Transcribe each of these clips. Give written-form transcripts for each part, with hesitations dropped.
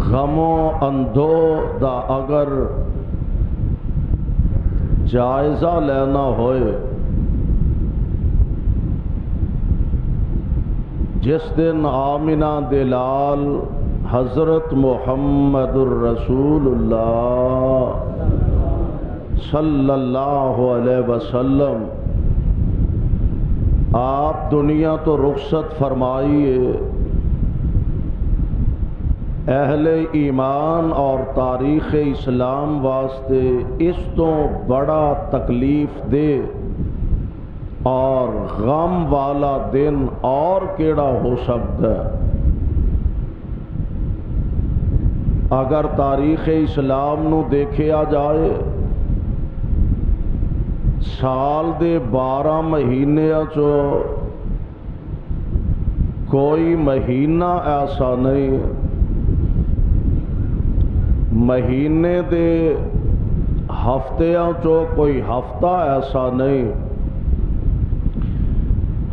غم و اندھو دا اگر جائزہ لینا ہوئے، جس دن آمنہ دلال حضرت محمد الرسول اللہ صلی اللہ علیہ وسلم آپ دنیا تو رخصت فرمائیے، اہل ایمان اور تاریخ اسلام واسطے اس تو بڑا تکلیف دے اور غم والا دن اور کیڑا ہو سکتا ہے۔ اگر تاریخ اسلام نو دیکھیا جائے، سال دے 12 مہینے چو کوئی مہینہ ایسا نہیں، مہینے دے ہفتیاں چو کوئی ہفتہ ایسا نہیں،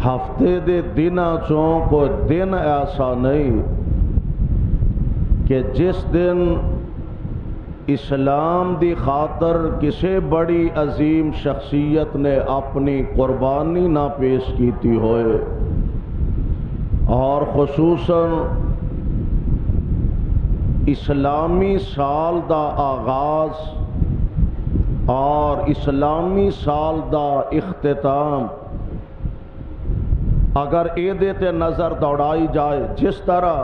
ہفتے دے دناں چوں کوئی دن ایسا نہیں کہ جس دن اسلام دی خاطر کسی بڑی عظیم شخصیت نے اپنی قربانی نہ پیش کیتی ہوئے، اور خصوصاً اسلامی سال دا آغاز اور اسلامی سال دا اختتام اگر ایدے تے نظر دوڑائی جائے، جس طرح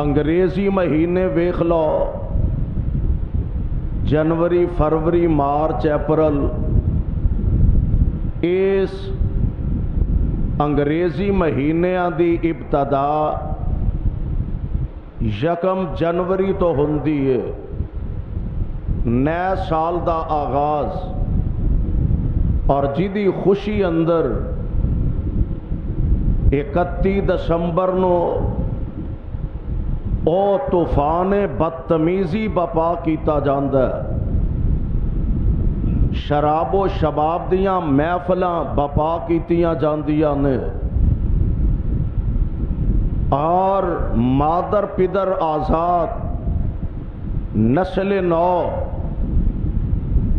انگریزی مہینے ویکھ لو، جنوری، فروری، مارچ، اپریل، اس انگریزی مہینیاں دی ابتدا 1 جنوری تو ہوندی ہے، نئے سال دا آغاز، اور جدی خوشی اندر 31 دسمبر نو او طوفان بدتمیزی بپا کیتا جاندا ہے، شراب و شباب دیاں محفلاں بپا کیتیاں جاندیاں نے، اور مادر پدر آزاد نسل نو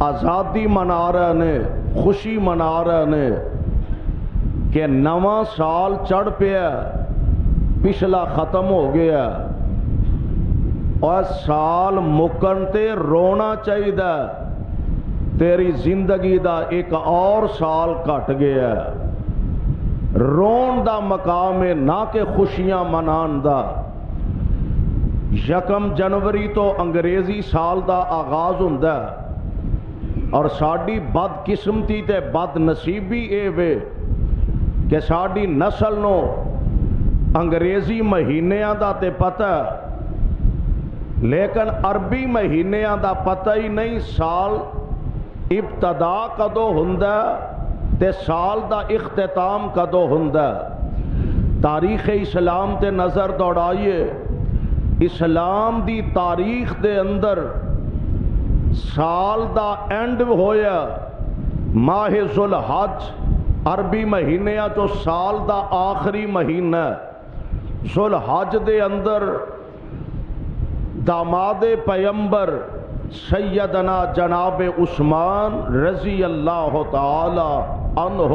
آزادی منا رہے نے، خوشی منا رہے نے کہ نواں سال چڑھ پیا، پچھلا ختم ہو گیا، اور سال مکن تے رونا چاہیے، تیری زندگی دا ایک اور سال کٹ گیا، رون دا مقام ہے نہ کہ خوشیاں منان دا۔ 1 جنوری تو انگریزی سال دا آغاز ہوندا ہے، اور ساڈی بد قسمتی تے بد نصیبی اے وے کہ ساڈی نسل نو انگریزی مہینیاں دا تے پتہ لیکن عربی مہینیاں دا پتہ ہی نہیں، سال ابتدا کدو ہوندا تے سال دا اختتام کدو ہوندا۔ تاریخ اسلام تے نظر دوڑائیے، اسلام دی تاریخ دے اندر سال دا اینڈ ہویا ماہ ذوالحج، عربی مہینیاں تو سال دا آخری مہینہ، ذوالحج دے اندر داماد پیمبر سیدنا جناب عثمان رضی اللہ تعالی عنہ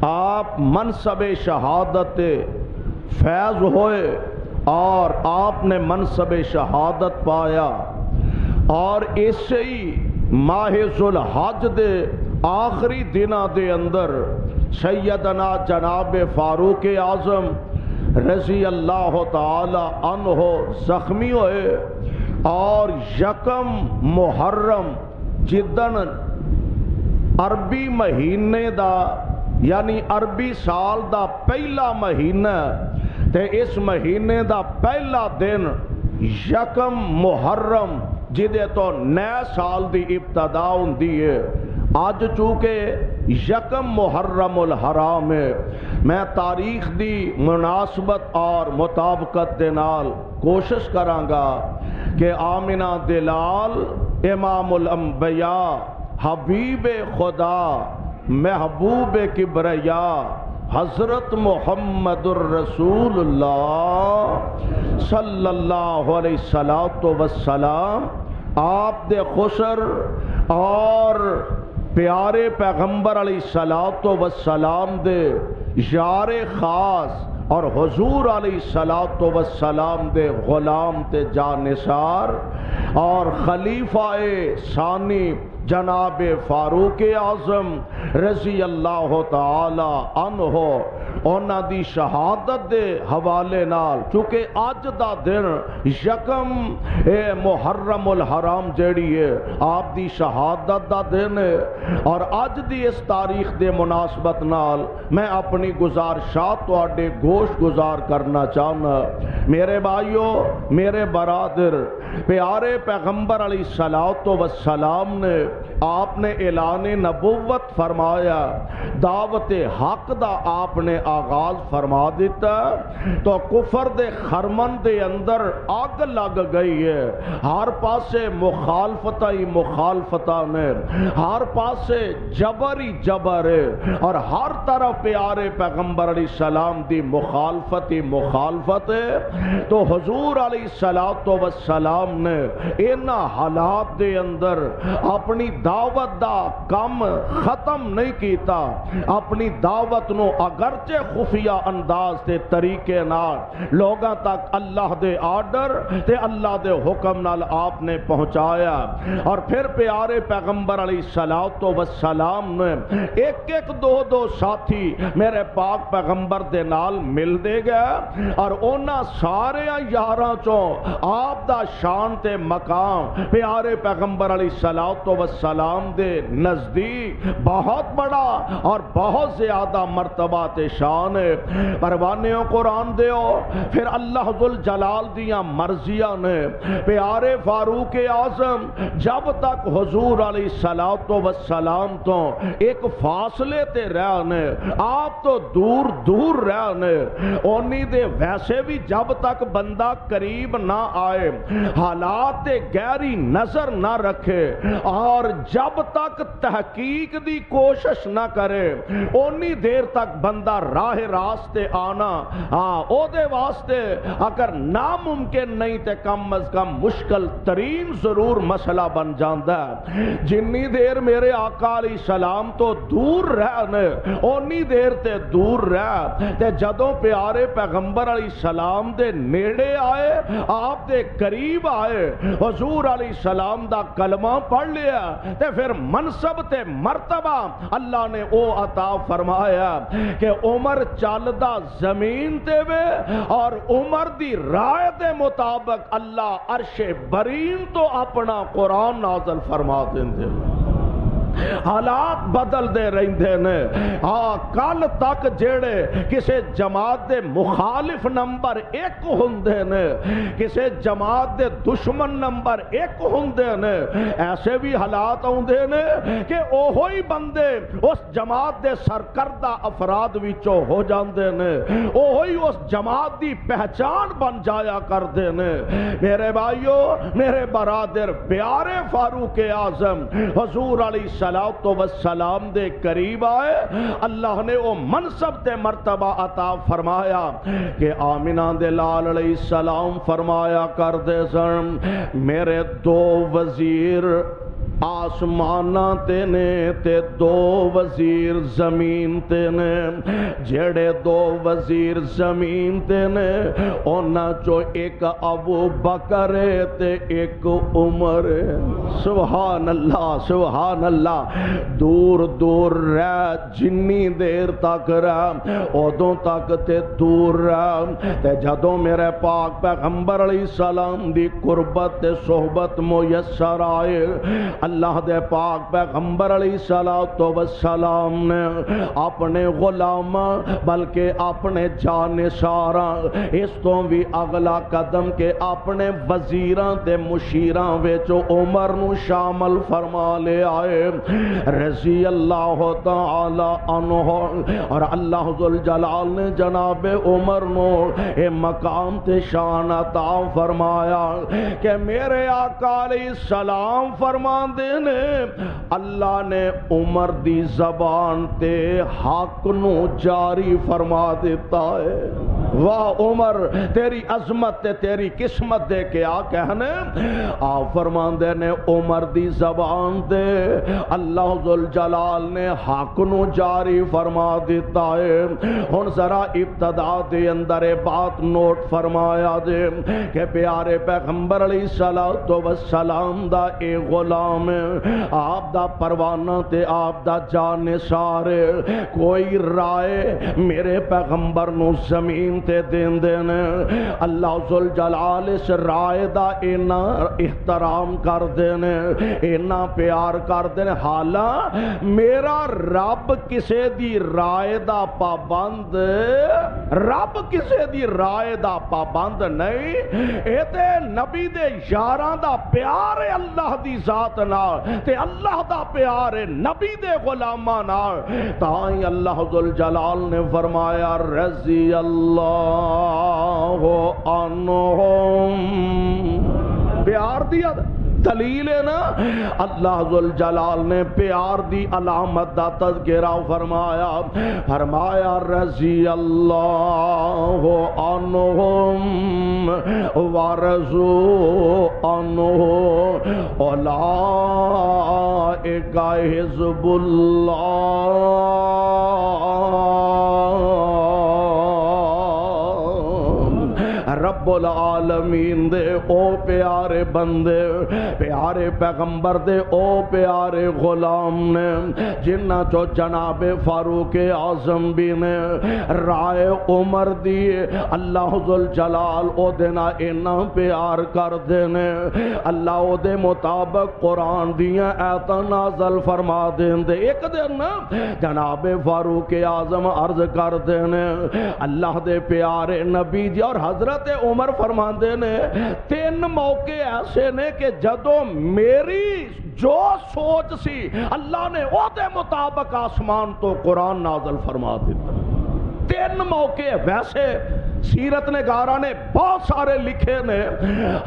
آپ منصب شہادت فیض ہوئے، اور آپ نے منصب شہادت پایا، اور اسی ماہ ذوالحج دے آخری دنہ دے اندر سیدنا جناب فاروق اعظم رضی اللہ تعالی عنہ زخمی ہوئے، اور 1 محرم جدن عربی مہینے دا یعنی عربی سال دا پہلا مہینہ تے اس مہینے دا پہلا دن 1 محرم جدے تو نئے سال دی ابتدا ہوندی ہے۔ آج چونکہ 1 محرم الحرام ہے، میں تاریخ دی مناسبت اور مطابقت دے نال کوشش کرانگا کہ آمنہ دلال امام الانبیاء حبیب خدا محبوب کبریا حضرت محمد الرسول اللہ صلی اللہ علیہ وسلم آپ دے خسر اور پیارے پیغمبر علیہ الصلوۃ والسلام دے یار خاص اور حضور علیہ الصلوۃ والسلام دے غلام تے جانثار اور خلیفہ ثانی جناب فاروق اعظم رضی اللہ تعالی عنہ انہاں دی شہادت دے حوالے نال، چونکہ اج دا دن یکم محرم الحرام جیڑی ہے آپ دی شہادت دا دن ہے، اور اج دی اس تاریخ دے مناسبت نال میں اپنی گزارشات تواڈے گوش گزار کرنا چاہنا۔ میرے بھائیو، میرے برادر، پیارے پیغمبر علیہ الصلوۃ والسلام نے آپ نے اعلان نبوت فرمایا، دعوت حق دا آپ نے آغاز فرما دیتا، تو کفر دے خرمن دے اندر آگ لگ گئی ہے، ہر پاسے مخالفتہ ہی مخالفتہ نے، ہر پاسے جبر ہی جبر ہے، اور ہر طرف پیارے پیغمبر علیہ السلام دی مخالفت ہی مخالفت ہے۔ تو حضور علیہ الصلوۃ والسلام نے اینا حالات دے اندر اپنی دعوت دا کم ختم نہیں کیتا، اپنی دعوت نو اگرچہ خفیہ انداز تے طریقے نال لوگاں تک اللہ دے آرڈر تے اللہ دے حکم نال آپ نے پہنچایا، اور پھر پیارے پیغمبر علیہ الصلوۃ والسلام نے ایک ایک دو ساتھی میرے پاک پیغمبر دے نال مل دے گئے، اور انہاں سارے یاراں چوں آپ دا شان تے مقام پیارے پیغمبر علیہ الصلوۃ والسلام دے نزدیک بہت بڑا اور بہت زیادہ مرتبہ تے شان ہے۔ پروانیوں قرآن دیو، پھر اللہ ذوالجلال دیاں مرضیاں نے پیارے فاروق اعظم جب تک حضور علیہ الصلوۃ والسلام تو ایک فاصلے تے رہنے، آپ تو دور دور رہنے، اونی دے ویسے بھی جب تک بندہ قریب نہ آئے، حالات گہری نظر نہ رکھے، اور جب تک تحقیق دی کوشش نہ کرے، اونی دیر تک بندہ راہ راستے آنا او دے واسطے اگر ناممکن نہیں تے کم از کم مشکل ترین ضرور مسئلہ بن جاندا ہے۔ جنی دیر میرے آقا علیہ السلام تو دور رہنے، اونی دیر تے دور رہ تے جدوں پیارے پیغمبر علیہ السلام دے نیڑے آئے، آپ دے قریب آئے، حضور علیہ السلام دا کلمہ پڑھ لیا، تے پھر منصب تے مرتبہ اللہ نے او عطا فرمایا کہ عمر چلدا زمین تے وے، اور عمر دی رائے دے مطابق اللہ عرش برین تو اپنا قرآن نازل فرما دیندے۔ حالات بدل دے رہندے نے، کل تک جیڑے کسے جماعت دے مخالف نمبر 1 ہوندے نے، کسے جماعت دے دشمن نمبر 1 ہوندے نے، ایسے بھی حالات ہوندے نے کہ اوہی بندے اس جماعت دے سرکردہ افراد وچوں ہو جاندے نے، اوہی اس جماعت دی پہچان بن جایا کردے نے۔ میرے بھائیو، میرے برادر، پیارے فاروق اعظم حضور علیہ الصلوۃ والسلام دے قریب آئے، اللہ نے وہ منصب تے مرتبہ عطا فرمایا کہ آمنہ دے لال علیہ السلام فرمایا کر دے سن، میرے 2 وزیر آسمانہ تے نے تے 2 وزیر زمین تے نے، جڑے 2 وزیر زمین تے نے انہاں چو ایک ابو بکر تے ایک عمر۔ سبحان اللہ، سبحان اللہ۔ دور دور رہ، جنی دیر تک رہ ادوں تک تے دور رہ، تے جدوں میرے پاک پیغمبر علیہ السلام دی قربت تے صحبت میسر آئے، اللہ دے پاک پیغمبر علیہ الصلوۃ والسلام نے اپنے غلام بلکہ اپنے جانثاراں، اس تو بھی اگلا قدم کے اپنے وزیراں تے مشیراں وچ عمر نو شامل فرما لے آئے رضی اللہ تعالی عنہ، اور اللہ ذوالجلال نے جناب عمر نو اے مقام تے شان عطا فرمایا کہ میرے آقا علیہ السلام فرمان دے نے اللہ نے عمر دی زبان تے حق نو جاری فرما دیتا ہے۔ واہ عمر تیری عظمت تے تیری قسمت دے کے آ کہنے آپ فرماندے نے عمر دی زبان دے اللہ ذوالجلال نے حق نو جاری فرما دیتا ہے۔ ہن ذرا ابتدا دے اندر بات نوٹ فرمایا دے کہ پیارے پیغمبر علیہ الصلوۃ والسلام دا اے غلام آپ دا پروانہ تے آپ دا جان نثار کوئی رائے میرے پیغمبر نو زمین تے دین دین اللہ ذوالجلال اس رائے دا اینا احترام کر دین اینا پیار کر دین حالا میرا رب کسے دی رائے دا پابند رب کسے دی رائے دا پابند نہیں اے تے نبی دے یاراں دا پیار ہے اللہ دی ذات نال تے اللہ دا پیار ہے نبی دے غلاماں نال تائیں اللہ ذوالجلال نے فرمایا رضی اللہ عنہم پیار دیا دلیل ہے نا اللہ ذوالجلال نے پیار دی علامت دا تذکرہ فرمایا رضی اللہ عنہم ورضوا عنہ اولئک حزب اللہ رب العالمین دے او پیارے بندے پیارے پیغمبر دے او پیارے غلام نے جنہ چو جناب فاروق اعظم بھی نے رائے عمر دی اللہ ذوالجلال او دینا اینا پیار کر دینے اللہ او دے مطابق قرآن دیا ایتا نازل فرما دین دے ایک دن جناب فاروق اعظم عرض کر دینے اللہ دے پیارے نبی جی اور حضرت عمر فرماندے نے تین موقع ایسے نے کہ جدوں میری جو سوچ سی اللہ نے او دے مطابق آسمان تو قرآن نازل فرما دیتا تین موقع ویسے سیرت نگارہ نے بہت سارے لکھے نے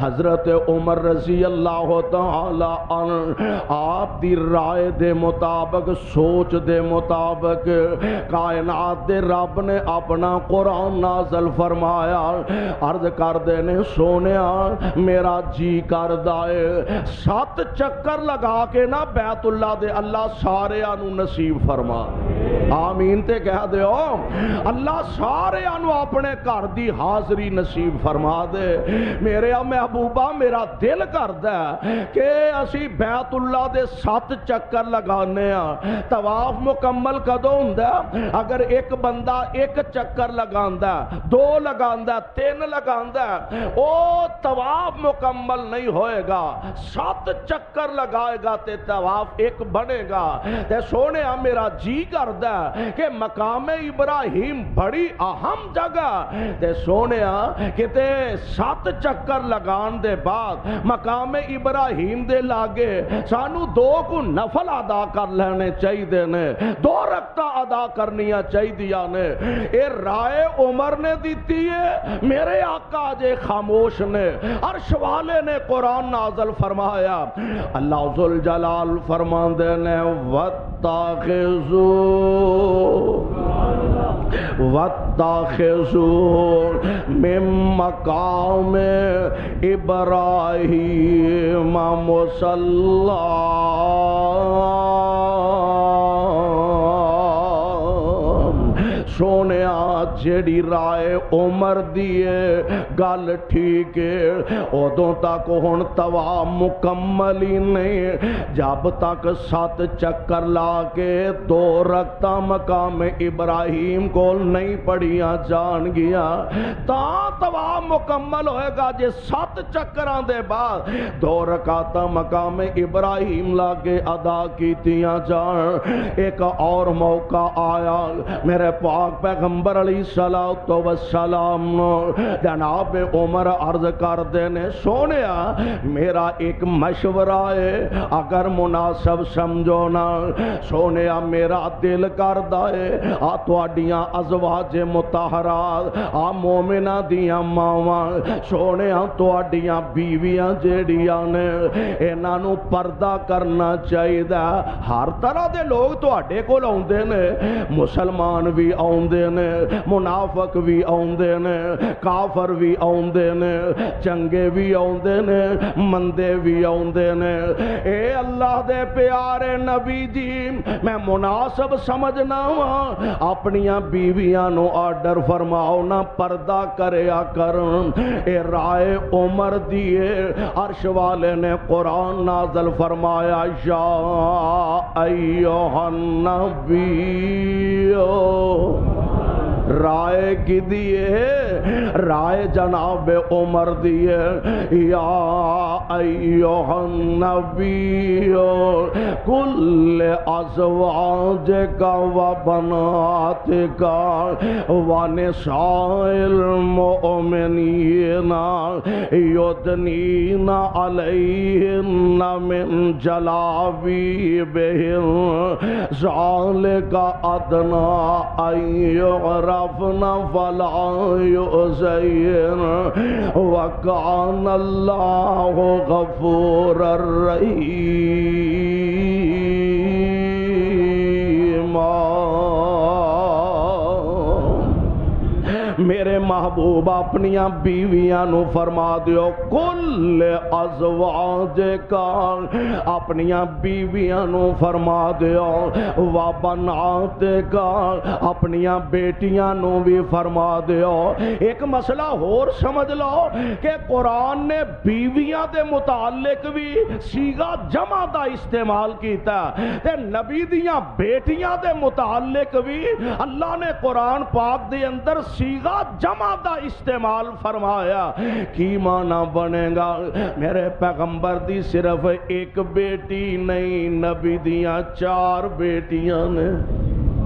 حضرت عمر رضی اللہ تعالی عنہ آپ دی رائے دے مطابق سوچ دے مطابق کائنات دے رب نے اپنا قرآن نازل فرمایا عرض کر دینے سونیا میرا جی کر دائے 7 چکر لگا کے نا بیت اللہ دے اللہ سارے آنو نصیب فرما آمین تے کہہ دے اللہ سارے آنو اپنے کر دی حاضری نصیب فرما دے میرے محبوبہ میرا دل کردا ہے کہ اسی بیت اللہ دے 7 چکر لگانے ہیں طواف مکمل کدوں ہوندا ہے اگر ایک بندہ 1 چکر لگاندا ہے 2 لگاندا ہے 3 لگاندا ہے او طواف مکمل نہیں ہوئے گا 7 چکر لگائے گا تے طواف 1 بنے گا تے سونے میرا جی کردا ہے کہ مقام ابراہیم بڑی اہم جگہ تے سونیا کتے 7 چکر لگان دے بعد مقام ابراہیم دے لاگے سانو 2 کو نفل ادا کر لینے چاہی دینے 2 رکعتاں ادا کرنیاں چاہی دیا نے اے رائے عمر نے دیتی ہے میرے آقا جے خاموش نے عرش والے نے قرآن نازل فرمایا اللہ ذوالجلال فرمان دینے وَاتَّخِذُوا من مقام ابراہیم مصلی سونیا جیڑی رائے عمر دیے گل ٹھیک ہے ادوں تک ہن طواف مکمل ہی نہیں جب تک 7 چکر لا کے 2 رکعتاں مقام ابراہیم کو نہیں پڑھیاں جان گیا تا طواف مکمل ہوئے گا جے 7 چکراں دے بعد 2 رکعتاں مقام ابراہیم لا کے ادا کیتیاں جان ایک اور موقع آیا میرے پاس پاک پیغمبر علیہ الصلوۃ والسلام جناب عمر عرض کردے نے سونیا میرا ایک مشورہ ہے اگر مناسب سمجھو نا سونیا میرا دل کردا ہے آ تواڈیاں ازواج مطہرات آ مومنہ دیاں ماواں سونیا تواڈیاں بیویاں جیڑیاں نے انہاں نو پردہ کرنا چاہیے ہر طرح دے لوگ تواڈے کول آوندے نے مسلمان بھی آوندے نے منافق بھی آوندے نے کافر بھی آوندے نے چنگے بھی آوندے نے مندے بھی آوندے نے اے اللہ دے پیارے نبی جی میں مناسب سمجھنا وا اپنیاں بیویاں نو آرڈر فرماؤ نا پردہ کریا کرن اے رائے عمر دیے عرش والے نے قرآن نازل فرمایا یا ایھا النبی رائے کی دیے رائے جناب عمر دیے یا ایھا النبی کل ازواجک و بناتک و نساء المؤمنین یدنین علیہن من جلابیبہن ذالک ادنی ان یعرفن فلا یؤذین وکان اللہ غفورا رحیما۔ میرے محبوب اپنیاں بیویاں نو فرما دیو کل ازواج کا اپنیاں بیویاں نو فرما دیو و بنات کا اپنیاں بیٹیاں نو بھی فرما دیو۔ ایک مسئلہ اور سمجھ لو کہ قرآن نے بیویاں دے متعلق بھی صیغہ جمع دا استعمال کیتا تے نبی دیاں بیٹیاں دے متعلق بھی اللہ نے قرآن پاک دے اندر صیغہ جمع دا استعمال فرمایا۔ کی معنی بنے گا میرے پیغمبر دی صرف ایک بیٹی نہیں نبی دیاں 4 بیٹیاں نے۔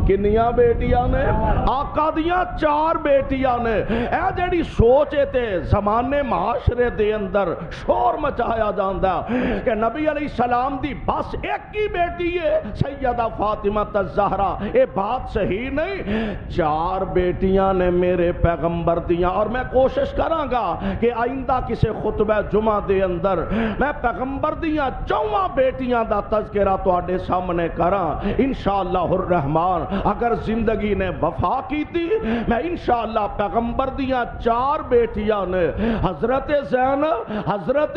کنیاں بیٹیاں نے آقا دیاں 4 بیٹیاں نے۔ اے جڑی سوچ تے زمانے معاشرے دے اندر شور مچایا جاندا کہ نبی علیہ السلام دی بس ایک ہی بیٹی ہے سیدہ فاطمہ الزہرا، اے بات صحیح نہیں۔ 4 بیٹیاں نے میرے پیغمبر دیاں، اور میں کوشش کراں گا کہ آئندہ کسی خطبہ جمعہ دے اندر میں پیغمبر دیاں 4 بیٹیاں دا تذکرہ تواڈے سامنے کراں انشاءاللہ الرحمن۔ اگر زندگی نے وفا کی تھی میں انشاءاللہ پیغمبر دیاں 4 بیٹیاں نے حضرت زینب، حضرت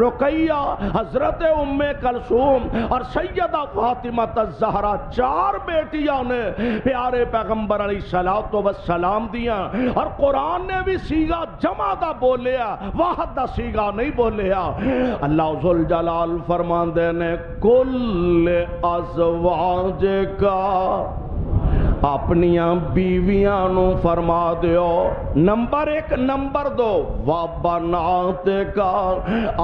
رقیہ، حضرت ام کلثوم اور سیدہ فاطمہ الزہرا 4 بیٹیاں نے پیارے پیغمبر علیہ الصلوۃ والسلام دیاں، اور قرآن نے بھی صیغہ جمع دا بولیا واحد دا صیغہ نہیں بولیا۔ اللہ ذوالجلال فرماندے نے کل ازواج کا اپنیاں بیویاں نو فرما دیو نمبر 1، نمبر 2 وَبَنَاتِ کا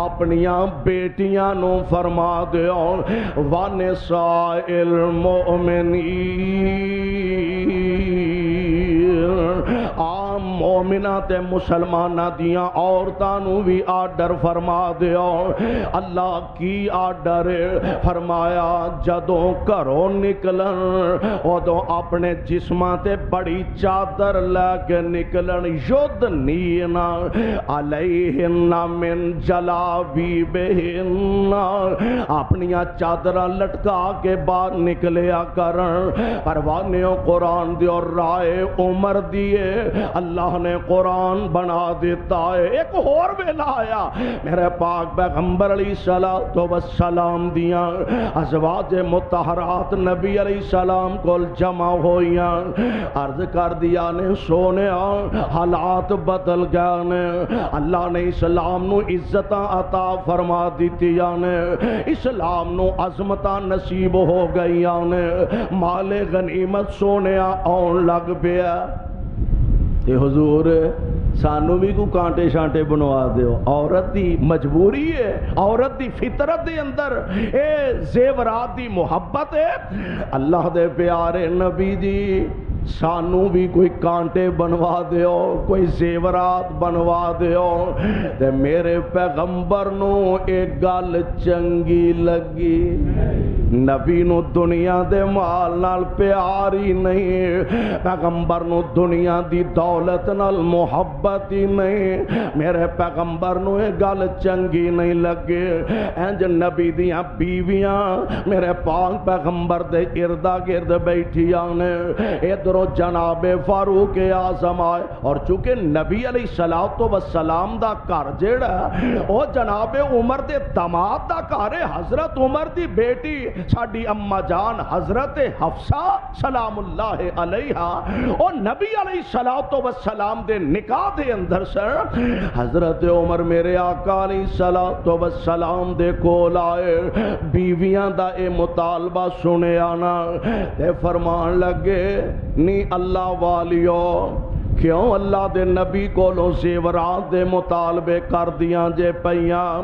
اپنیاں بیٹیاں نو فرما دیو وَنِسَاءِ الْمُؤْمِنِينَ عام مومنہ تے مسلمانہ دیاں عورتاں نو بھی آرڈر فرما دیو۔ اللہ کی آرڈر فرمایا جدوں گھروں نکلن ادوں اپنے جسماں تے بڑی چادر لے کے نکلن یدنین علیہن من جلابیبہن اپنیاں چادراں لٹکا کے باہر نکلیا کرن۔ پروانیوں قرآن دی اور رائے عمر دیے اللہ نے قرآن بنا دیتا ہے۔ ایک اور ویلا آیا میرے پاک پیغمبر علیہ الصلوۃ والسلام دیاں ازواج مطہرات نبی علیہ السلام کو جمع ہوئیاں، عرض کر دیا نے سونیا حالات بدل گئے نے، اللہ نے اسلام نو عزتاں عطا فرما دیتیاں نے، اسلام نو عظمتاں نصیب ہو گئیاں نے، مال غنیمت سونیا آن لگ پیا۔ تے حضور سانو بھی کو کانٹے شانٹے بنوا دیو، عورت دی مجبوری ہے، عورت دی فطرت دے اندر اے زیورات دی محبت ہے۔ اللہ دے پیارے نبی دی سانو بھی کوئی کانٹے بنوا دیو، کوئی زیورات بنوا دیو۔ تے میرے پیغمبر نو ایک گل چنگی لگی، نبی نو دنیا دے مال نال پیار ہی نہیں، پیغمبر نو دنیا دی دولت نال محبت ہی نہیں، میرے پیغمبر نو ایک گل چنگی نہیں لگے۔ انج نبی دیاں بیویاں میرے پاک پیغمبر دے اردا گرد بیٹھیاں نے، ادھروں جناب فاروق اعظم آئے، اور چونکہ نبی علیہ السلام دا گھر جیڑا او جناب عمر دے داماد دا گھر ہے، حضرت عمر دی بیٹی ساڈی اما جان حضرت حفصہ سلام اللہ علیہا او نبی علیہ السلام دے نکاح دے اندر سر حضرت عمر میرے آقا علیہ السلام دے کول آئے، بیویاں دا اے مطالبہ سنے آنا تے فرمان لگے نی اللہ والیو کیوں اللہ دے نبی کولوں زیورات دے مطالبے کر دیاں جے پیاں،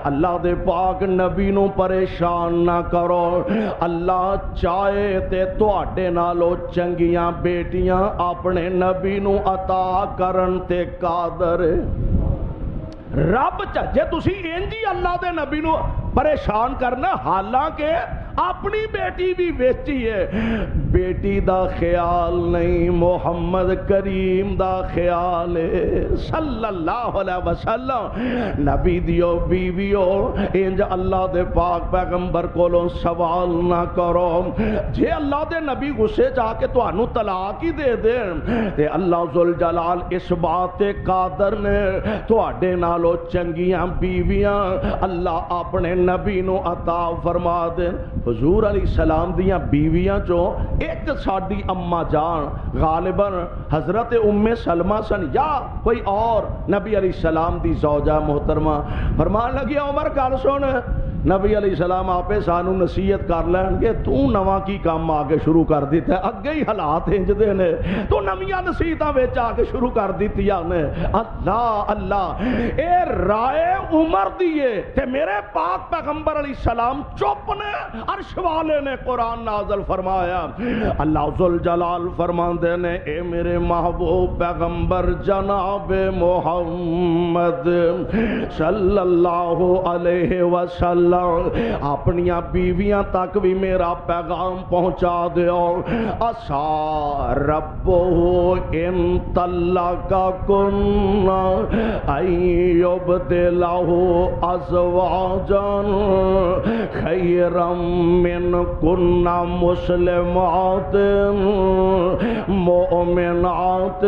اللہ دے پاک نبی نو پریشان نہ کرو، اللہ چاہے تے تواڈے نالوں چنگیاں بیٹیاں اپنے نبی نو عطا کرن تے قادر رب جے تسی انجی اللہ دے نبی نو پریشان کرنا، حالانکہ اپنی بیٹی بھی بیچی ہے، بیٹی دا خیال نہیں محمد کریم دا خیال ہے صلی اللہ علیہ وسلم۔ نبی دیو بیویو انج اللہ دے پاک پیغمبر کولوں سوال نہ کرو، جے اللہ دے نبی غصے جا کے تانوں طلاق ہی دے دین تے اللہ ذوالجلال اس بات تے قادر نے تواڈے نالوں چنگیاں بیویاں اللہ اپنے نبی نو عطا فرما دین۔ حضور علیہ السلام دیاں بیویاں چوں ایک ساڈی اما جان غالباً حضرت ام سلمہ سن یا کوئی اور نبی علیہ السلام دی زوجہ محترمہ، فرمان لگی عمر گل سن، نبی علیہ السلام آپ سانو نصیحت کر لین گے، تو نواں کی کام آگے شروع کر دیتا ہے، اگے ہی حالات انج دے نے، تو نویاں نصیحتاں وچ آگے شروع کر دیتیاں نے۔ اللہ اللہ اے رائے عمر دیے تے میرے پاک پیغمبر علیہ السلام چپ نے، عرش والے نے قرآن نازل فرمایا، اللہ ذوالجلال فرماندے نے اے میرے محبوب پیغمبر جناب محمد صلی اللہ علیہ وسلم اپنیاں بیویاں تک بھی میرا پیغام پہنچا دیو، اسا ربو ان طلقکن ایبدلہ ازواجا خیرا منکن مسلمات مؤمنات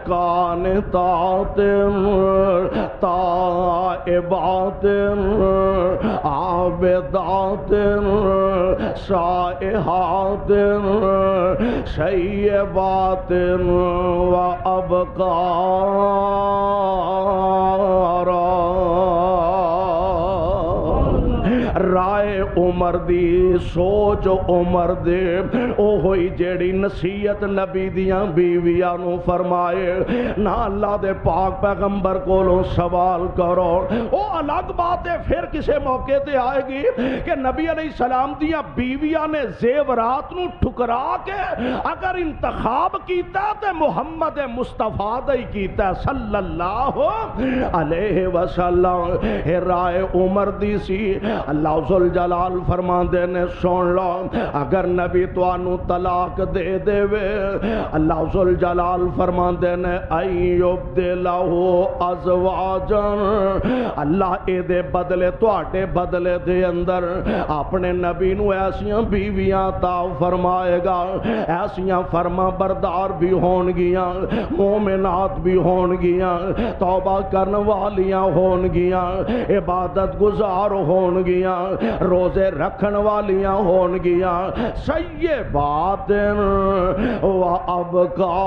قانتات تائبات عابدات سائحات سیبات و ابکارا۔ رائے عمر دی سوچ عمر دے او ہوئی جیڑی نصیحت نبی دیاں بیویاں نو فرمائے نہ اللہ دے پاک پیغمبر کولوں سوال کرو۔ او الگ بات ہے پھر کسے موقع تے آئے گی کہ نبی علیہ السلام دیاں بیویاں نے زیورات نو ٹھکرا کے اگر انتخاب کیتا تے محمد مصطفیٰ دا ہی کیتا صلی اللہ علیہ وسلم۔ رائے عمر دی سی، اللہ ذوالجلال فرماندے نے سن لو اگر نبی توانو طلاق دے دے وے، اللہ ذوالجلال فرماندے نے ایبدلہ ازواجا، اللہ اے دے بدلے تواڈے بدلے دے اندر اپنے نبی نو ایسیاں بیویاں عطا فرمائے گا، ایسیاں فرما بردار بھی ہون گیاں، مومنات بھی ہون گیاں، توبہ کرن والیاں ہون گیاں، عبادت گزار ہون گیاں، روزے رکھن والیاں ہون گیاں، سیبات و ابکارا،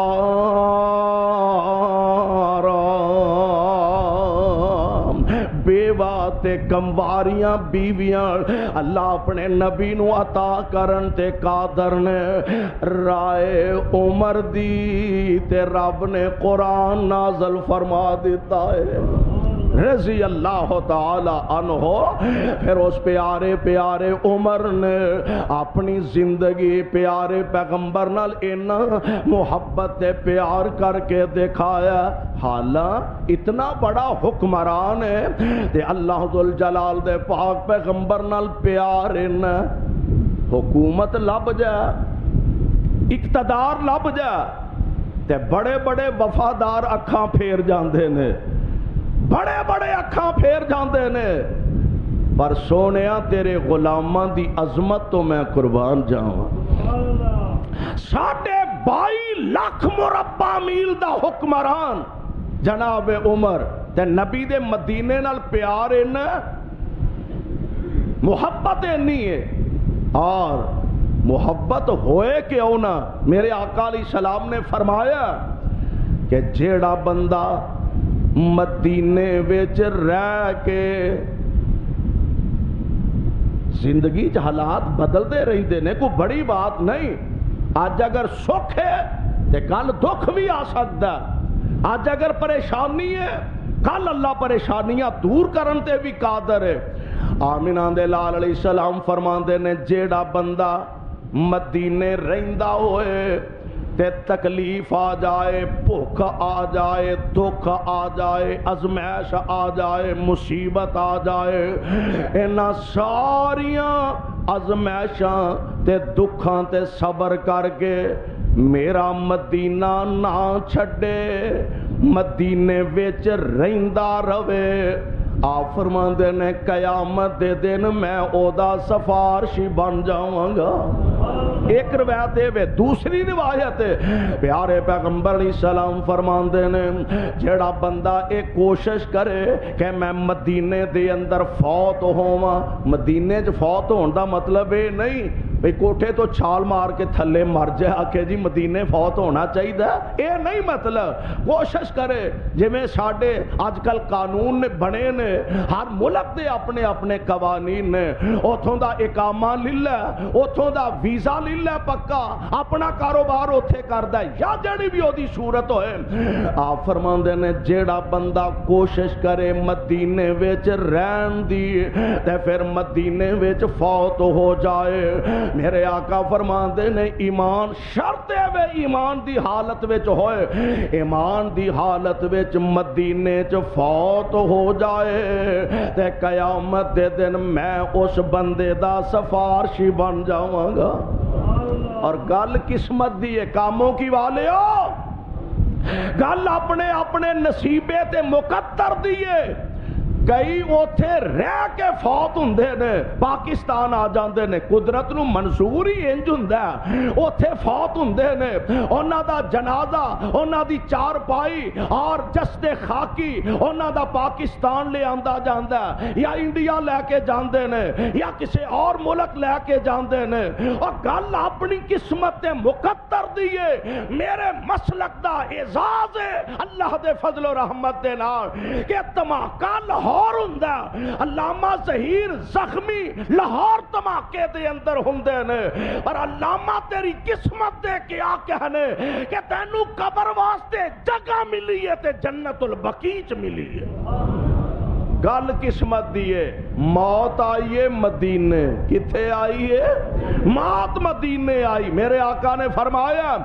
بیوہ تے کمواریاں بیویاں اللہ اپنے نبی نو عطا کرن تے قادر نے۔ رائے عمر دی تے رب نے قرآن نازل فرما دیتا ہے، رضی اللہ تعالی عنہ. پھر اس پیارے پیارے عمر نے اپنی زندگی پیارے پیغمبر نال اینا محبت پیار کر کے دکھایا. حالاں اتنا بڑا حکمران ہے تے اللہ ذوالجلال دے پاک پیغمبر نال پیار اینا. حکومت لب جا, اقتدار لب جا تے بڑے بڑے وفادار اکھاں پھیر جاندے نے, بڑے بڑے اکھاں پھیر جاندے نے. پر سونیا تیرے غلاماں دی عظمت تو میں قربان جاواں. 22.5 لاکھ مربع میل دا حکمران جناب عمر تے نبی دے مدینے نال پیار اینا, محبت اینی ہے. اور محبت ہوئے کیوں نہ, میرے آقا علیہ السلام نے فرمایا کہ جیڑا بندہ مدینے وچ رہ کے زندگی چ حالات بدلتے رہتے نے, کوئی بڑی بات نہیں. آج اگر سکھ ہے تو کل دکھ بھی آ سکتا, آج اگر پریشانی ہے کل اللہ پریشانیاں دور کرن تے بھی قادر ہے. آمینہ دے لال علیہ السلام فرماندے نے جیڑا بندہ مدینے رہندا ہوئے تے تکلیف آ جائے, بھوک آ جائے, دکھ آ جائے, ازمائش آ جائے, مصیبت آ جائے, اینا ساریاں ازمائشاں تے دکھاں تے صبر کر کے میرا مدینہ نہ چھڑے, مدینے وچ رہندا رہے. آپ فرماندے نے قیامت دے دن میں اودا سفارشی بن جاواں گا. ایک روایت ہے, دوسری روایت ہے پیارے پیغمبر علیہ السلام فرماندے نے جیڑا بندہ ایک کوشش کرے کہ میں مدینے دے اندر فوت ہوواں. مدینے چ فوت ہون دا مطلب یہ نہیں بھئی کوٹھے تو چھال مار کے تھلے مر جائے آکھے جی مدینے فوت ہونا چاہیے, اے نہیں مطلب. کوشش کرے جویں ساڈے اج کل قانون نے بنے نے, ہر ملک دے اپنے اپنے قوانین نے, اوتھوں دا اقامہ لے لے, اوتھوں دا ویزا لے لے پکا, اپنا کاروبار اوتھے کردا یا جڑی بھی اودی صورت ہوئے. آپ فرماندے نے جیڑا بندہ کوشش کرے مدینے وچ رہن دی تے پھر مدینے وچ فوت ہو جائے. میرے آقا فرماندے نے ایمان شرط ہے وے ایمان دی حالت وچ ہوئے, ایمان دی حالت وچ مدینے چ فوت ہو جائے تے قیامت دے دن میں اس بندے دا سفارشی بن جاواں گا. اور گل قسمت دی ہے کاموں کی والے ہو, گل اپنے اپنے نصیبے تے مقدر دیئے. کئی اوتھے رہ کے فوت ہوندے نے پاکستان آ جاندے نے, قدرت نو منظور ہی انج ہوندا ہے, اوتھے فوت ہوندے نے, انہاں دا جنازہ انہاں دی چارپائی اور جسد خاکی انہاں دا پاکستان لے آندا جاندا ہے یا انڈیا لے کے جاندے نے یا کسی اور ملک لے کے جاندے نے. اور گل اپنی قسمت تے مقدر دیئے. میرے مسلک دا اعزاز ہے اللہ دے فضل و رحمت دے نال کہ دھماکہ لاہور ہوندا, علامہ ظہیر زخمی لاہور دھماکے دے اندر ہوندے نے, اور علامہ تیری قسمت دے کیا کہنے کہ تینوں قبر واسطے جگہ ملی ہے تے جنت البقیع چ ملی ہے. گل قسمت دیئے. موت آئی ہے مدینے, کتھے آئی ہے؟ موت مدینے آئی. میرے آقا نے فرمایا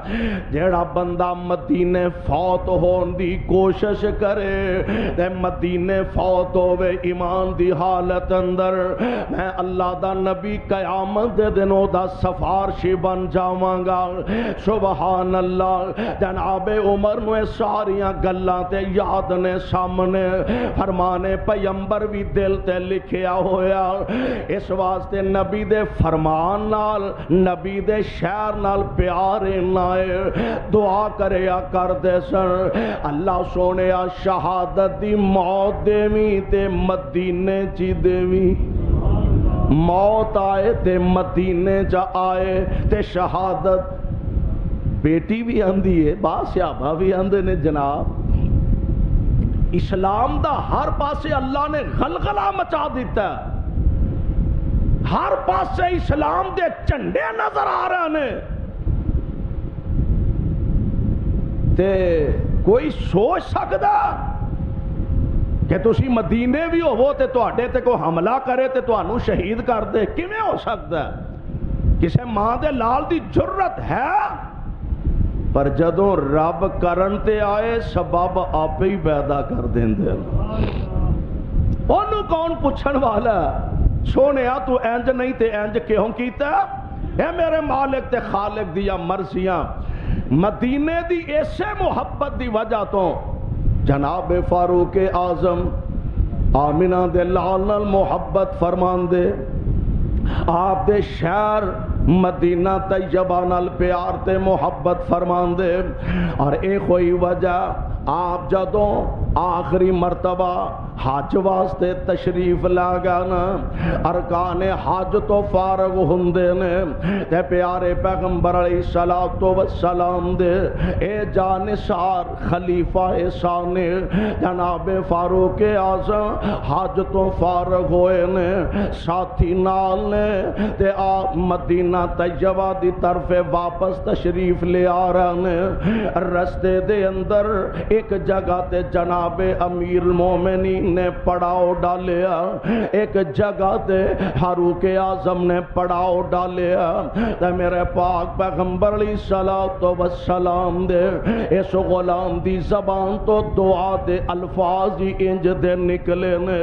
جیڑا بندہ مدینے فوت ہون دی کوشش کرے تے مدینے فوت ہوئے ایمان دی حالت اندر, میں اللہ دا نبی قیامت دے دنوں دا سفارشی بن جاواں گا. سبحان اللہ. جناب عمر نو ساریاں گلاں تے یاد نے سامنے, فرمانے پیغمبر بھی دل تے لکھیا ہویا. اس واسطے نبی دے فرمان نال نبی دے شعر نال پیار نائے دعا کریا کر دے سن, اللہ سونیا شہادت دی موت دیویں تے مدینے چی دیویں. موت آئے تے مدینے چا آئے تے شہادت. بیٹی بھی آندی ہے, با صحابہ بھی آندے نے جناب. اسلام دا ہر پاسے اللہ نے غلغلہ مچا دیتا ہے, ہر پاسے اسلام دے جھنڈے نظر آ رہے ہیں. تے کوئی سوچ سکتا کہ تسی مدینے بھی ہوو تے تواڈے تے کوئی حملہ کرے تے تانوں شہید کر دے، کیویں ہو سکتا ہے؟ کسے ماں دے لال دی جرت ہے؟ پر جدوں رب کرن تے آئے سبب آپ ہی پیدا کر دیندے ہیں۔ انہوں کون پوچھن والا ہے؟ سونیا تو انج نہیں تے انج کیوں کیتا؟ اے میرے مالک تے خالق دیا مرضیاں۔ مدینے دی ایسے محبت دی وجہ تو جناب فاروق اعظم آمنہ دے لال نال محبت فرمان دے، آپ دے شہر مدینہ طیبہ نال پیار تے محبت فرمان دے، اور ایک ہوئی وجہ آپ جدوں آخری مرتبہ حج واسطے تشریف لاگا نا، ارکان حج تو فارغ ہوندے نے تے پیارے پیغمبر علیہ السلام دے اے جانثار خلیفہ ثانی جناب فاروق اعظم حج تو فارغ ہوئے نے، ساتھی نال نے تے آپ مدینہ طیبہ دی طرف واپس تشریف لے آ رہے نے۔ رستے دے اندر ایک جگہ تے جناب امیر المومنین نے پڑاؤ ڈالیا، ایک جگہ تے فاروق اعظم نے پڑاؤ ڈالیا، تے میرے پاک پیغمبر علیہ السلام دے اس غلام دی زبان تو دعا دے الفاظ ہی انج دے نکلے نے،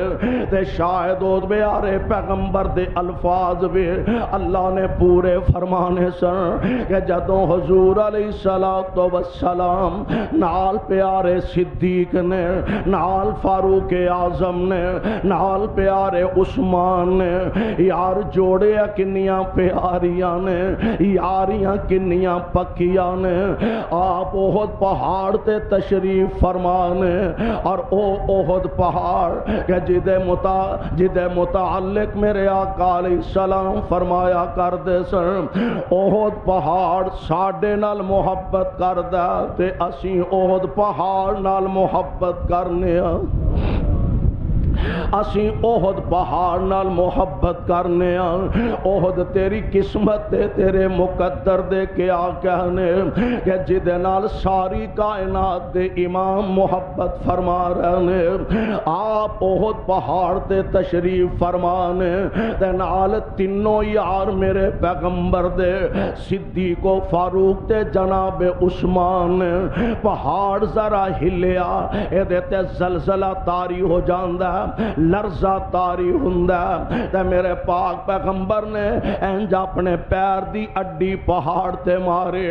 تے شاید او پیارے پیغمبر دے الفاظ بھی اللہ نے پورے فرمانے سن کہ جدوں حضور علیہ السلام نال پیارے صدیق نے، نال فاروق اعظم نے، نال پیارے عثمان نے، یار جوڑے کنیاں پیاریاں نے، یاریاں کنیاں پکیاں نے، آپ احد پہاڑ تے تشریف فرمانے، اور او احد پہاڑ کہ جدے متعلق میرے آقا علیہ السلام فرمایا کر دے سن، احد پہاڑ ساڈے نال محبت کردا تے اسی احد پہاڑ نال محبت کرنے ہاں، اسی احد پہاڑ نال محبت کرنے ہاں۔ احد تیری قسمت دے تیرے مقدر دے کیا کہنے کہ جدے نال ساری کائنات دے امام محبت فرما رہے، آپ احد پہاڑ تے تشریف فرمانے تے نال تینوں یار میرے پیغمبر دے، صدیق و فاروق تے جناب عثمان، پہاڑ ذرا ہلیا اے تے زلزلہ طاری ہو جاندا، لرزہ طاری ہوندا، تے میرے پاک پیغمبر نے انج اپنے پیر دی اڈی پہاڑ تے مارے،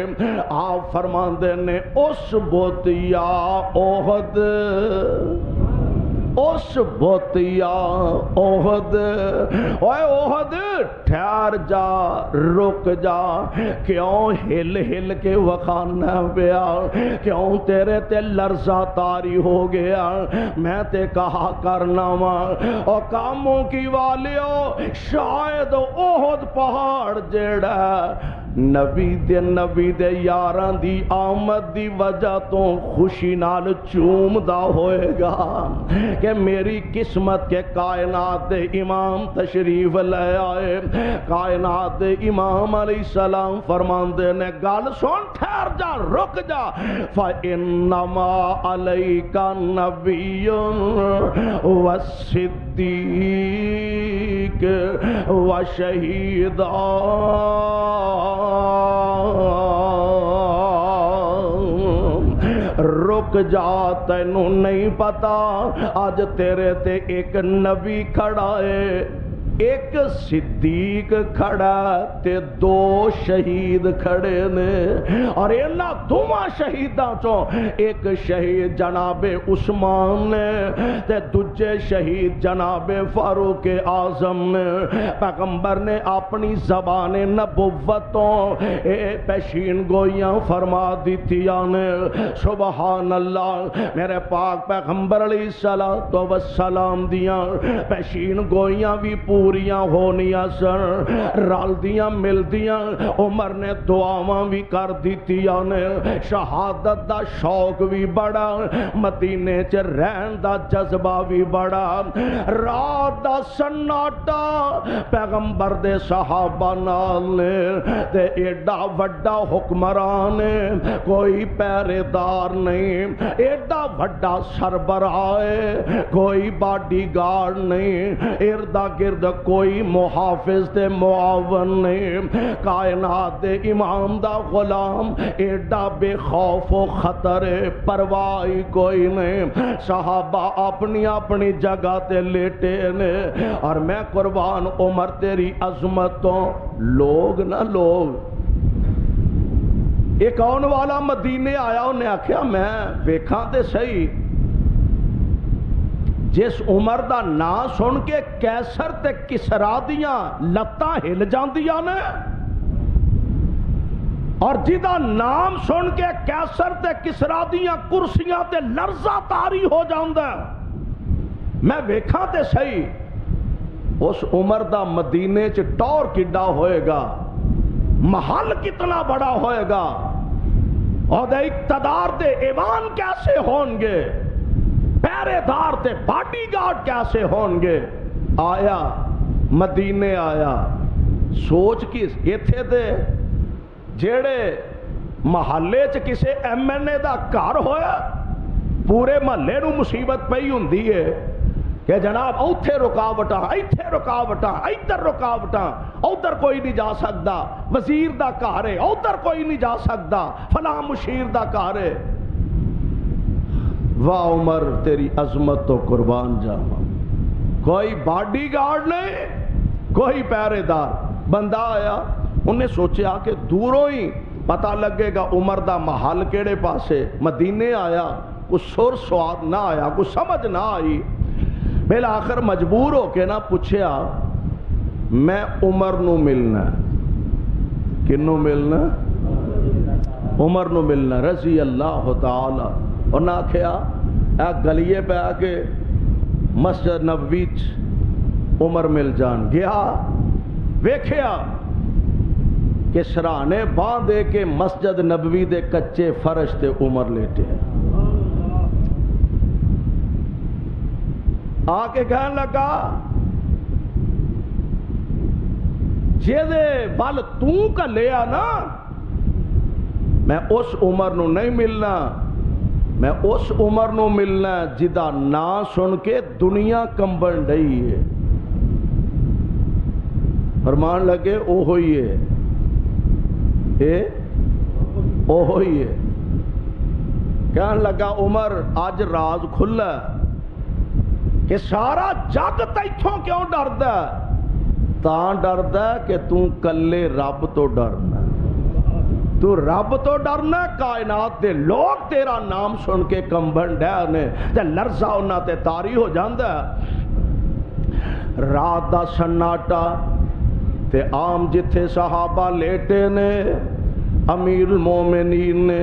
آپ فرماندے نے اس بوتیا احد، اس بوتیا احد، اوے احد ٹھہر جا، رک جا، کیوں ہل ہل کے وکھانا پیا، کیوں تیرے تے لرزہ طاری ہو گیا؟ میں تے کہا کرنا ماں اور کاموں کی والیو، شاید احد پہاڑ جیڑا نبی دے یاراں دی آمد دی وجہ تو خوشی نال چومدا ہوئے گا کہ میری قسمت کے کائنات دے امام تشریف لے آئے۔ کائنات دے امام علیہ السلام فرماندے نے گل سن، ٹھہر جا، رک جا، فَإِنَّمَا عَلَيْكَ نَبِيٌّ وَالصِّدِّيقُ وَشَهِيدًا۔ رک جا، تینوں نہیں پتا آج تیرے تے ایک نبی کھڑا ہے، ایک صدیق کھڑا تے دو شہید کھڑے نے، اور انہاں دوواں شہیداں چوں ایک شہید جناب عثمان نے تے دوجے شہید جناب فاروق اعظم نے۔ پیغمبر نے اپنی زبان نبوتوں پیشین گوئیاں فرما دیتیاں نے، سبحان اللہ۔ میرے پاک پیغمبر علیہ السلام دیاں پیشین گوئیاں بھی پوری پوریاں ہونیاں سن، رلدیاں ملدیاں عمر نے دعاواں بھی کر دیتیاں نے، شہادت دا شوق بھی بڑا، مدینے چ رہن دا جذبہ بھی بڑا، رات دا سناٹا پیغمبر دے صحابہ نال نے تے ایڈا وڈا حکمران کوئی پہرے دار نہیں، ایڈا وڈا سربراہ کوئی باڈی گارڈ نہیں، اردا گرد کوئی محافظ تے معاون نہیں، کائنات دے امام دا غلام ایڈا بے خوف و خطر پرواہ کوئی نہیں، صحابہ اپنی اپنی جگہ تے لیٹے نے، اور میں قربان عمر تیری عظمتوں، لوگ نہ لوگ، ایک آن والا مدینے آیا، انہیں آکھیا میں ویکھاں تے صحیح، جس عمر دا نا سن کے کیسر تے کسرا دیاں لتاں ہل جاندیاں نے، اور جدا نام سن کے کیسر تے کسرا دیاں کرسیاں تے لرزہ تاری ہو جاندہ، میں ویکھاں تے صحیح اس عمر دا مدینے چ ٹور کڈا ہوئے گا، محل کتنا بڑا ہوئے گا، اور دے اقتدار دے ایوان کیسے ہون گے، پہرے دار تے باڈی گارڈ کیسے ہون گے۔ آیا مدینے آیا، سوچ کس ایتھے دے جیڑے محلے چ کسے ایم این اے دا گھر ہویا، پورے محلے نو مصیبت پئی ہوندی ہے کہ جناب اوتھے رکاوٹاں، ایتھے رکاوٹاں، ادھر رکاوٹاں، ادھر کوئی نہیں جا سکدا، وزیر دا گھر ہے ادھر کوئی نہیں جا سکدا، فلاں مشیر دا گھر ہے۔ واہ عمر تیری عظمت تو قربان جاواں، کوئی باڈی گارڈ نہیں، کوئی پہرے دار، بندہ آیا، انہیں سوچیا کہ دوروں ہی پتہ لگے گا عمر دا محل کیڑے پاسے، مدینے آیا، کچھ سر سواد نہ آیا، کچھ سمجھ نہ آئی، بالآخر مجبور ہو کے نہ پوچھیا میں عمر نو ملنا، کنو ملنا؟ عمر نو ملنا رضی اللہ تعالی، اور نہ کھیا ایک گلیے پہ آکے مسجد نبوی عمر مل جان گیا، ویکھیا کہ سرانے باندھے کے مسجد نبوی دے کچے فرش تے عمر لیٹے ہیں، آکے کہنے لگا جیدے وال تو کا لیا نا، میں اس عمر نو نہیں ملنا، میں اس عمر نو ملنا جدا نا سن کے دنیا کمبن ڈئی ہے، فرمان لگے او ہوئی ہے، او ہوئی ہے، کہنے لگا عمر آج راز کھلا کہ سارا جگ تیتھوں کیوں ڈردا ہے؟ تاں ڈردا ہے کہ تو کلے رب تو ڈرنا، تو رب تو ڈرنا، کائنات دے لوگ تیرا نام سن کے کمبن ڈے تے لرزہ انہاں تے تاری ہو جاندا ہے۔ رات دا سناٹا تے عام جتھے صحابہ لیٹے نے، امیر المومنین نے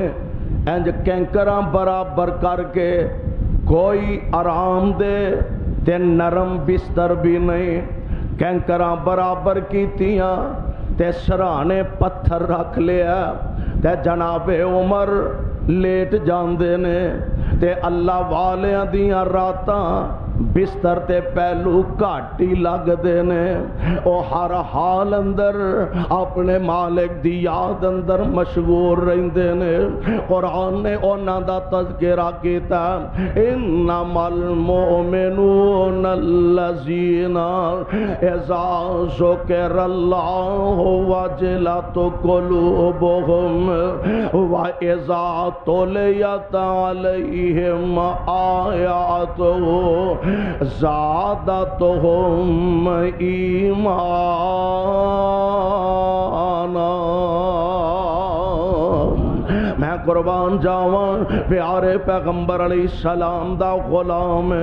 انج کینکراں برابر کر کے کوئی آرام دے تے نرم بستر بھی نہیں، کینکراں برابر کیتیاں تے سرانے پتھر رکھ لیا تے جناب عمر لیٹ جاندے نے، تے اللہ والیاں دیاں راتاں بستر تے پہلو کاٹی لگ دینے، او ہر حال اندر اپنے مالک دی یاد اندر مشغول رہندے نے۔ قرآن نے انہاں دا تذکرہ کیتا، انما المؤمنون الذین اذا ذکر اللہ وجلت قلوبهم واذا تلیت علیہم آیاتہ زادتهم ایمانا۔ میں قربان جاواں پیارے پیغمبر علیہ السلام دا غلام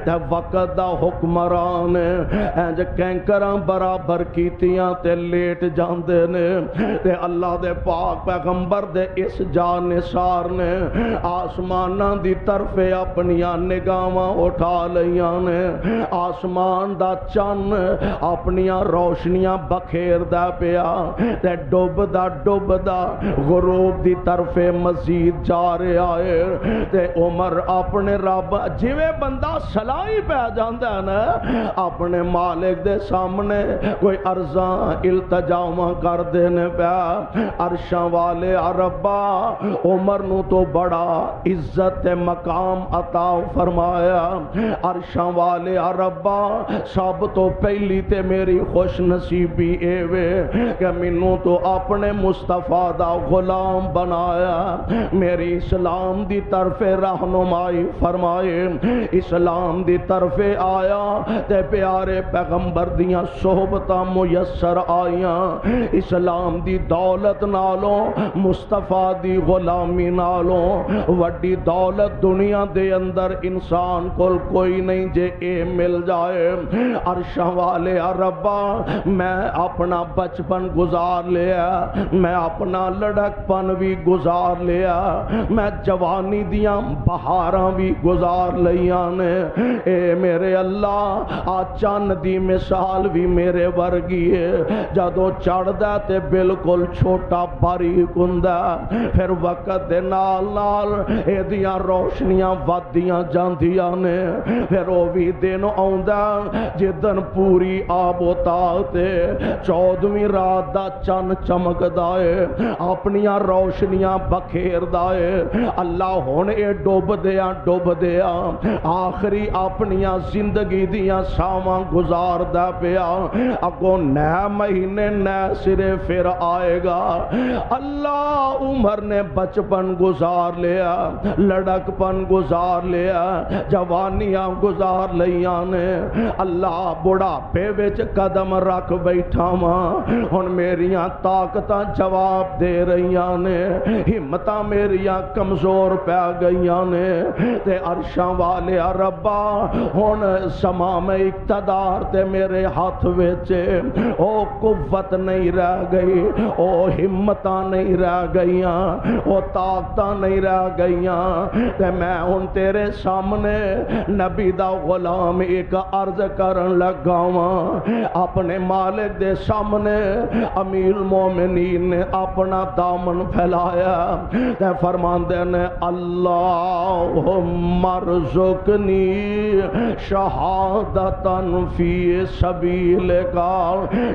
تے وقت دا حکمران انج کینکراں برابر کیتیاں تے لیٹ جاندے نے تے اللہ دے پاک پیغمبر دے اس جانثار نے آسماناں دی طرف اپنیاں نگاہاں اٹھا لیاں نے آسمان دا چن اپنیاں روشنیاں بکھیردا پیا تے ڈوبدا غروب دی طرف مزید جا رہا ہے تے عمر اپنے رب جویں بندہ سلائی پہ جاندا ہے نا اپنے مالک دے سامنے کوئی عرضاں التجاواں کر دینے پیا عرشاں والے ربا عمر نو تو بڑا عزت مقام عطا فرمایا عرشاں والے ربا سب تو پہلی تے میری خوش نصیبی اے وے کہ مینوں تو اپنے مصطفیٰ دا غلام بنایا میری اسلام دی طرف رہنمائی فرمائے اسلام دی طرف آیا تے پیارے پیغمبر دیاں صحبتاں میسر آئیاں اسلام دی دولت نالوں مصطفیٰ دی غلامی نالوں وڈی دولت دنیا دے اندر انسان کول کوئی نہیں جے اے مل جائے عرشاں والے ربا میں اپنا بچپن گزار لیا میں اپنا لڑک پن بھی گزار لیا میں جوانی دیاں بہاراں بھی گزار لیاں نے اے میرے اللہ آ چن دی مثال بھی میرے ورگی ہے جدوں چڑھدا تے بالکل چھوٹا باریک ہوندا پھر وقت دے نال نال اے دیاں روشنیاں ودیاں جاندیاں نے پھر او بھی دن آوندا جدن پوری آب و تاب تے 14ویں رات دا چن چمکدا ہے اپنیاں روشنیاں بکھیردا ہے اللہ ہن اے ڈوب دیا آخری اپنیاں زندگی دیاں ساواں گزاردا پیا اگوں نئے مہینے نئے سرے پھر آئے گا اللہ عمر نے بچپن گزار لیا لڑک پن گزار لیا جوانیاں گزار لیاں نے اللہ بڑھاپے وچ قدم رکھ بیٹھا ماں ہن میریاں طاقتاں جواب دے رہیاں نے ہمتاں میریاں کمزور پہ گئیاں نے تے عرشاں والے ربا ہن زمام اقتدار تے میرے ہاتھ وچ او قوت نہیں رہ گئی او ہمتاں نہیں رہ گئیاں او طاقتاں نہیں رہ گئیاں تے میں ہن تیرے سامنے نبی دا غلام ایک عرض کرن لگا واں اپنے مالک دے سامنے امیر المومنین نے اپنا دامن پھیلایا تے فرماندے نے اللہم ارزقنی شہادتاً فی سبیلک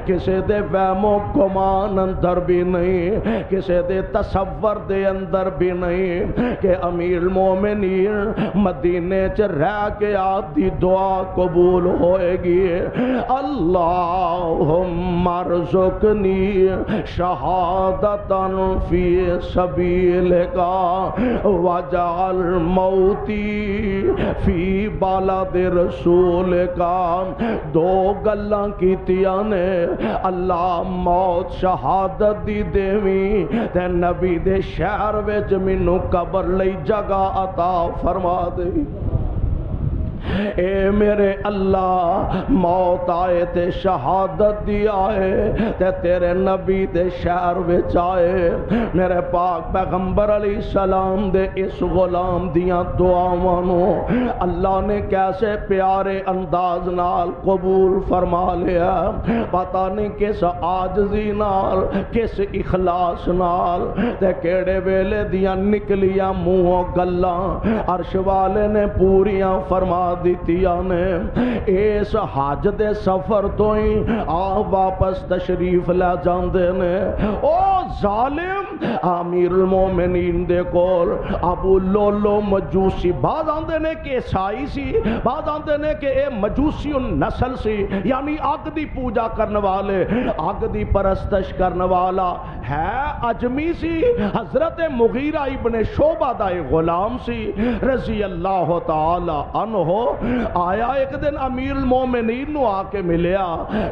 کسے دے وہم و گمان اندر بھی نہیں کسے دے تصور دے اندر بھی نہیں کہ امیر المومنین مدینے چ رہ کے آپ دی دعا قبول ہوئے گی اللہم ارزقنی شہادتاً فی سبیلک وجعل موتی فی بالاد رسولک دو گلاں کیتیاں نے اللہ موت شہادت دی دیویں تے نبی دے شہر وچ مینوں قبر لئی جگہ عطا فرما دے اے میرے اللہ موت آئے تے شہادت دی آئے تے تیرے نبی دے شہر وچ آئے میرے پاک پیغمبر علیہ السلام دے اس غلام دیاں دعاواں نو اللہ نے کیسے پیارے انداز نال قبول فرما لیا پتہ نہیں کس عاجزی نال کس اخلاص نال تے کیڑے ویلے دیاں نکلیاں منہوں گلاں عرش والے نے پوریاں فرما دیتیاں نے اس حج دے سفر تو ہی واپس تشریف لے جاندے نے او ظالم امیر المومنین دے کول ابو لولو مجوسی بعض آندے نے کہ عیسائی سی بعض آندے نے کہ اے مجوسی نسل سی یعنی اگ دی پوجا کرنے والے اگ دی پرستش کرنے والا ہے اجمی سی حضرت مغیرہ ابن شعبہ دا غلام سی رضی اللہ تعالی عنہ آیا ایک دن امیر المومنین نو آ کے ملیا،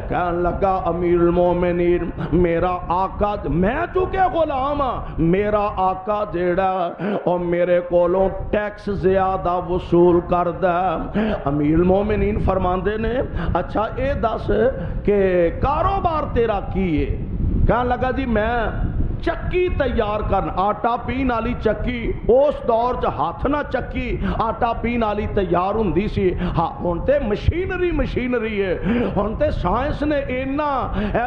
کہن لگا امیر المومنین میرا آقا، میں چونکہ غلام ہاں، میرا آقا جیڑا اور میرے کولوں ٹیکس زیادہ وصول کردا۔ امیر المومنین فرماندے نے اچھا اے دس کہ کاروبار تیرا کی ہے؟ کہن لگا جی میں چکی تیار کرن، آٹا پین والی چکی، اس دور چ ہاتھ نہ چکی آٹا پین والی تیار ہوندی سی، ہاں ہن تے مشینری ہے، ہن تے سائنس نے اینا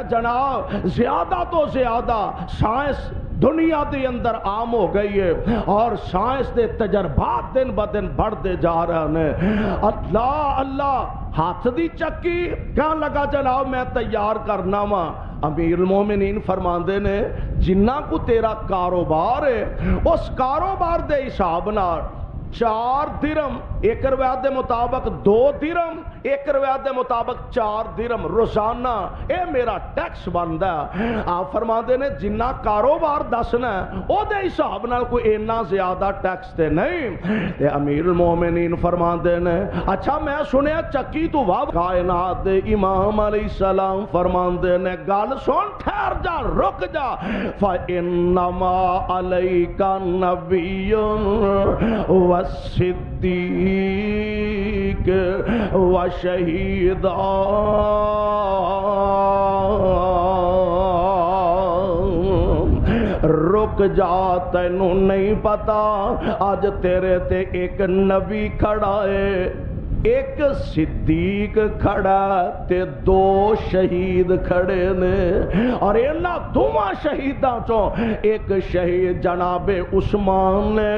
جناب زیادہ تو زیادہ سائنس دنیا دے اندر عام ہو گئی ہے، اور سائنس دے تجربات دن بدن بڑھتے جا رہے ہیں۔ اللہ اللہ ہاتھ دی چکی کہن لگا جناب میں تیار کرنا وا۔ امیر المومنین فرماندے نے جنہ کو تیرا کاروبار ہے اس کاروبار دے حساب نال 4 درم، ایک روایت دے مطابق 2 درم، ایک روایت دے مطابق 4 درم روزانہ اے میرا ٹیکس بندا ہے۔ آپ فرماندے نے جنہ کاروبار دسنا ہے او دے حساب نال کوئی اینا زیادہ ٹیکس تے نہیں۔ تے امیر المومنین فرماندے نے اچھا میں سنیا چکی تو واہ کائنات دے امام علیہ السلام فرماندے نے گل سن، ٹھہر جا، رک جا، فَإِنَّمَا عَلَيْكَ نَبِيٌّ وَالصِّدِّيقُ وَشَهِيدًا۔ رک جا، تینوں نہیں پتا آج تیرے تے ایک نبی کھڑا ہے، ایک صدیق کھڑا تے 2 شہید کھڑے نے، اور انہاں دوواں شہیداں چوں ایک شہید جناب عثمان نے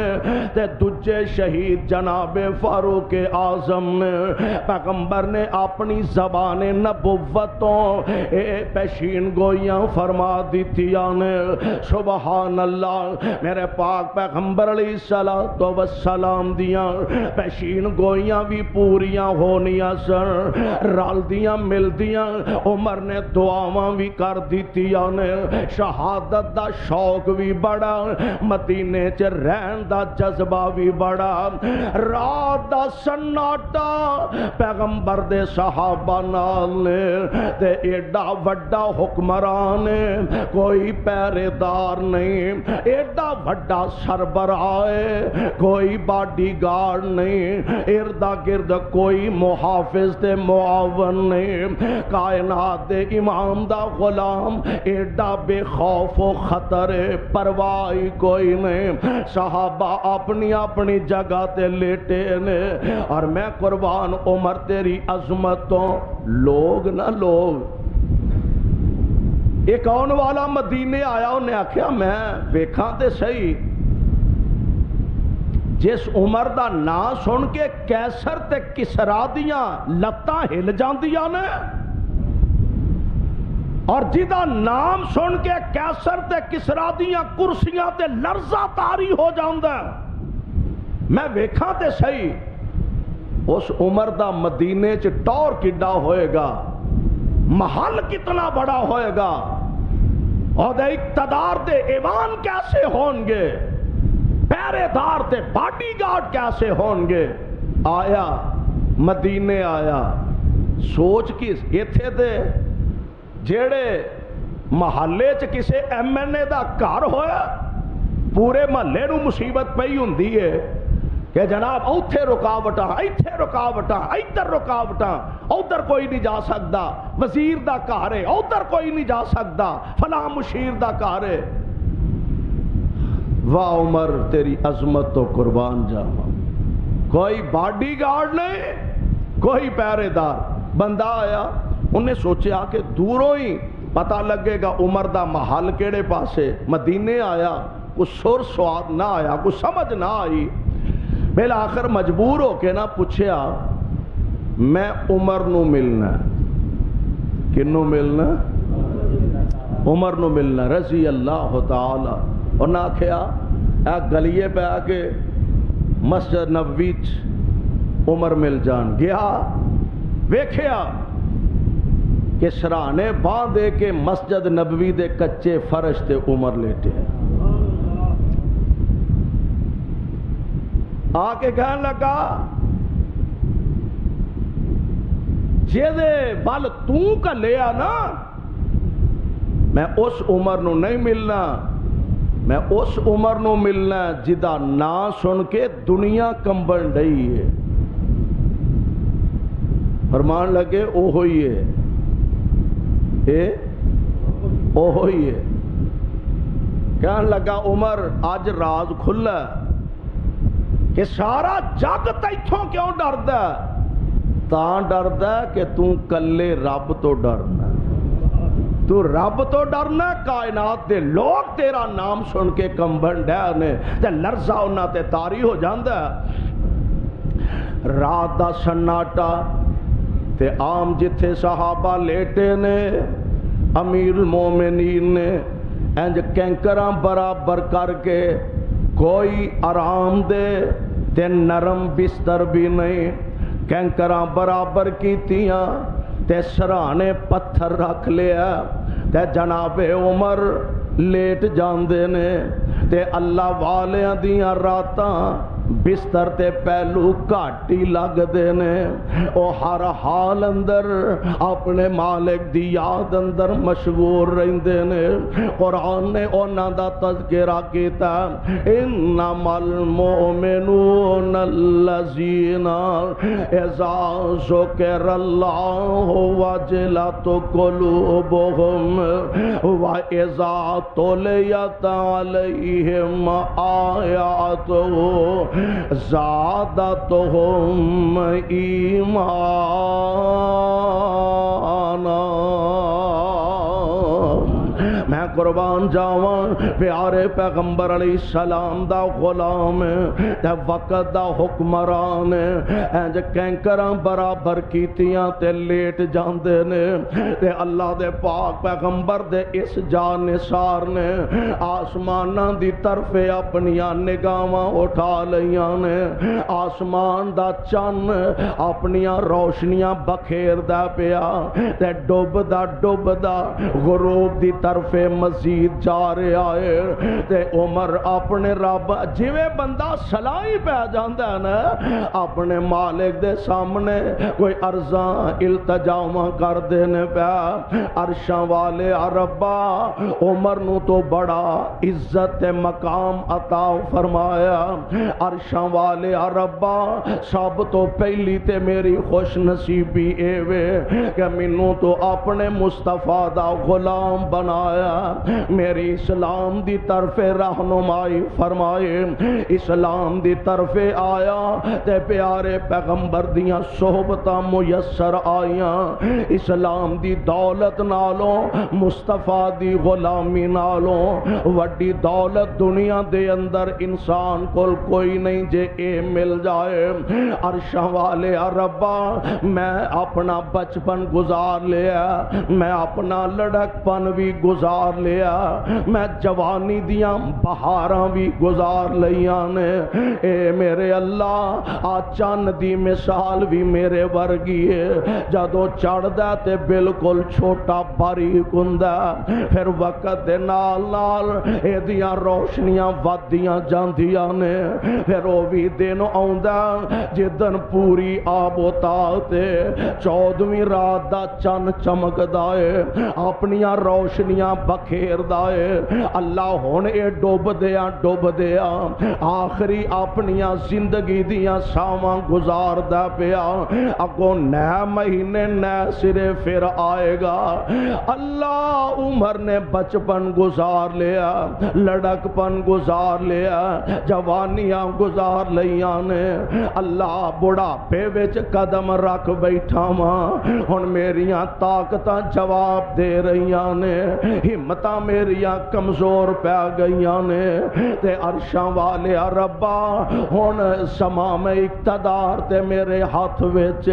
تے دوجے شہید جناب فاروق اعظم نے۔ پیغمبر نے اپنی زبان نبوتوں پیشین گوئیاں فرما دیتیاں نے۔ سبحان اللہ، میرے پاک پیغمبر علیہ السلام دیاں پیشین گوئیاں بھی پوریاں ہونیاں سن، رل دیاں مل دیاں، عمر نے دعاواں بھی کر دیتیاں نے، شہادت دا شوق بھی بڑا، مدینے چ رہن دا جذبہ بھی بڑا، رات دا سناٹا پیغمبر دے صحابہ نال نے، تے ایڈا وڈا حکمران کوئی پہرے دار نہیں، ایڈا وڈا سربراہ کوئی باڈی گارڈ نہیں، اردا گرد کوئی محافظ تے معاون نہیں، کائنات دے امام دا غلام ایڈا بے خوف و خطر پرواہ کوئی نہیں، صحابہ اپنی اپنی جگہ تے لیٹے نے، اور میں قربان عمر تیری عظمتوں لوگ نہ لوگ۔ ایک آن والا مدینے آیا، انہیں آکھیا میں ویکھاں تے صحیح جس عمر دا نا سن کے کیسر تے کسرا دیاں لتاں ہل جاندیاں نے، اور جدا نام سن کے کیسر تے کسرا دیاں کرسیاں تے لرزہ تاری ہو جاندہ ہے، میں ویکھاں تے صحیح اس عمر دا مدینے چ ٹور کڈا ہوئے گا، محل کتنا بڑا ہوئے گا، اور دے اقتدار دے ایوان کیسے ہون گے، پہرے دار تے باڈی گارڈ کیسے ہون گے۔ آیا مدینے آیا، سوچ کس ایتھے دے جیڑے محلے چ کسے ایم این اے دا گھر ہویا، پورے محلے نو مصیبت پئی ہوندی ہے کہ جناب اوتھے رکاوٹاں، ایتھے رکاوٹاں، ادھر رکاوٹاں، ادھر کوئی نہیں جا سکتا، وزیر دا گھر ہے ادھر کوئی نہیں جا سکتا، فلاں مشیر دا گھر ہے۔ واہ عمر تیری عظمت تو قربان جاواں، کوئی باڈی گارڈ نہیں، کوئی پہرے دار، بندہ آیا، انہیں سوچیا کہ دوروں ہی پتہ لگے گا عمر دا محل کیڑے پاسے، مدینے آیا، کچھ سر سواد نہ آیا، کچھ سمجھ نہ آئی، بالآخر مجبور ہو کے نہ پوچھیا میں عمر نو ملنا، کنو ملنا؟ عمر نو ملنا رضی اللہ تعالی، اور نہ کھیا ایک گلیے پہ آ کے مسجد نبوی عمر مل جان گیا، ویکھیا کہ سرانے باندھ دے کے مسجد نبوی دے کچے فرش تے عمر لیٹے ہیں، آ کے کہنے لگا جیدے ول تو کلیا نا میں اس عمر نو نہیں ملنا، میں اس عمر نو ملنا جدا نا سن کے دنیا کمبن ڈئی ہے۔ فرمان لگے اوہی ہے، اوہی ہے۔ کہنے لگا عمر آج راز کھلا کہ سارا جگ تیتھوں کیوں ڈردا؟ تاں ڈردا کہ تو کلے رب تو ڈرنا، تو رب تو ڈرنا، کائنات دے لوگ تیرا نام سن کے کمبن ڈے نے تے لرزہ انہاں تے تاری ہو جاندا۔ رات دا سناٹا تے عام جتھے صحابہ لیٹے نے، امیر المومنین نے انج کینکراں برابر کر کے کوئی آرام دے تے نرم بستر بھی نہیں، کینکراں برابر کیتیاں تے سرانے پتھر رکھ لیا تے جناب عمر لیٹ جاندے نے تے اللہ والیاں دیاں راتاں بستر تے پہلو گھاٹی لگ دے نے، او ہر حال اندر اپنے مالک دی یاد اندر مشغول رہندے نے۔ قرآن نے انہاں دا تذکرہ کیتا، انما المؤمنون الذین اذا ذکر اللہ وجلت قلوبهم واذا تلیت علیہم آیاتہ زادتهم ایمانا۔ میں قربان جاواں پیارے پیغمبر علیہ السلام دا غلام تے وقت دا حکمران انج کینکراں برابر کیتیاں تے لیٹ جاندے نے تے اللہ دے پاک پیغمبر دے اس جانثار نے آسماناں دی طرف اپنیاں نگاہاں اٹھا لیاں نے۔ آسمان دا چن اپنیاں روشنیاں بکھیردا پیا تے ڈوبدا غروب دی طرف مزید جا رہا ہے تے عمر اپنے رب جویں بندہ سلائی پہ جاندا ہے نا اپنے مالک دے سامنے کوئی عرضاں التجاواں کر دینے پیا۔ عرشاں والے ربا عمر نو تو بڑا عزت مقام عطا فرمایا۔ عرشاں والے ربا سب تو پہلی تے میری خوش نصیبی اے وے کہ مینوں تو اپنے مصطفیٰ دا غلام بنایا، میری اسلام دی طرف رہنمائی فرمائے، اسلام دی طرف آیا تے پیارے پیغمبر دیاں صحبتاں میسر آئیاں، اسلام دی دولت نالوں مصطفیٰ دی غلامی نالوں وڈی دولت دنیا دے اندر انسان کول کوئی نہیں جے اے مل جائے۔ عرشاں والے ربا میں اپنا بچپن گزار لیا، میں اپنا لڑک پن بھی گزار لیا، میں جوانی دیاں بہاراں بھی گزار لیاں نے۔ اے میرے اللہ آ چن دی مثال بھی میرے ورگی ہے، جدوں چڑھدا تے بالکل چھوٹا باریک ہوندا، پھر وقت دے نال نال اے دیاں روشنیاں ودیاں جاندیاں نے، پھر او بھی دن آوندا جدن پوری آب و تاب تے 14ویں رات دا چن چمکدا ہے، اپنیاں روشنیاں بکھیردا ہے۔ اللہ ہن اے ڈوب دیا آخری اپنیاں زندگی دیاں ساواں گزاردا پیا، اگوں نئے مہینے نئے سرے پھر آئے گا۔ اللہ عمر نے بچپن گزار لیا، لڑک پن گزار لیا، جوانیاں گزار لیاں نے، اللہ بڑھاپے وچ قدم رکھ بیٹھا واں، ہن میریاں طاقتاں جواب دے رہیاں نے، ہمتاں میریاں کمزور پہ گئیاں نے تے عرشاں والے ربا ہن سمام اقتدار تے میرے ہاتھ وچ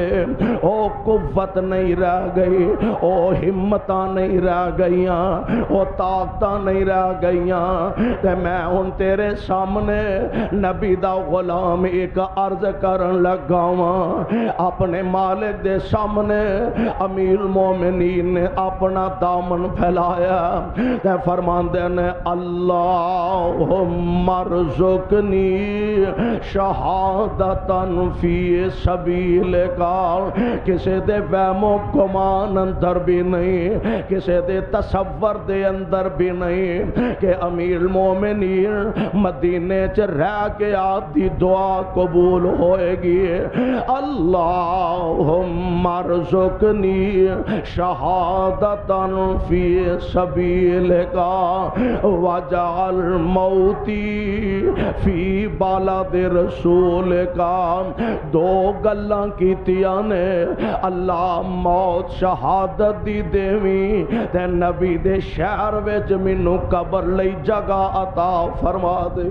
او قوت نہیں رہ گئی، او ہمتاں نہیں رہ گئیاں، او طاقتاں نہیں رہ گئیاں تے میں ہن تیرے سامنے نبی دا غلام ایک عرض کرن لگا واں، اپنے مالک دے سامنے امیر المومنین نے اپنا دامن پھیلایا، تے فرماندے نے اللہم ارزقنی شہادتاً فی سبیلک، کسے دے وہم و گمان اندر بھی نہیں، کسے دے تصور دے اندر بھی نہیں کہ امیر المومنین مدینے چ رہ کے آپ دی دعا قبول ہوئے گی۔ اللہم ارزقنی شہادتاً فی سبیلک وجعل موتی فی بلد رسولک۔ دو گلاں کیتیاں نے، اللہ موت شہادت دی دیویں تے نبی دے شہر وچ مینوں قبر لئی جگہ عطا فرما دے۔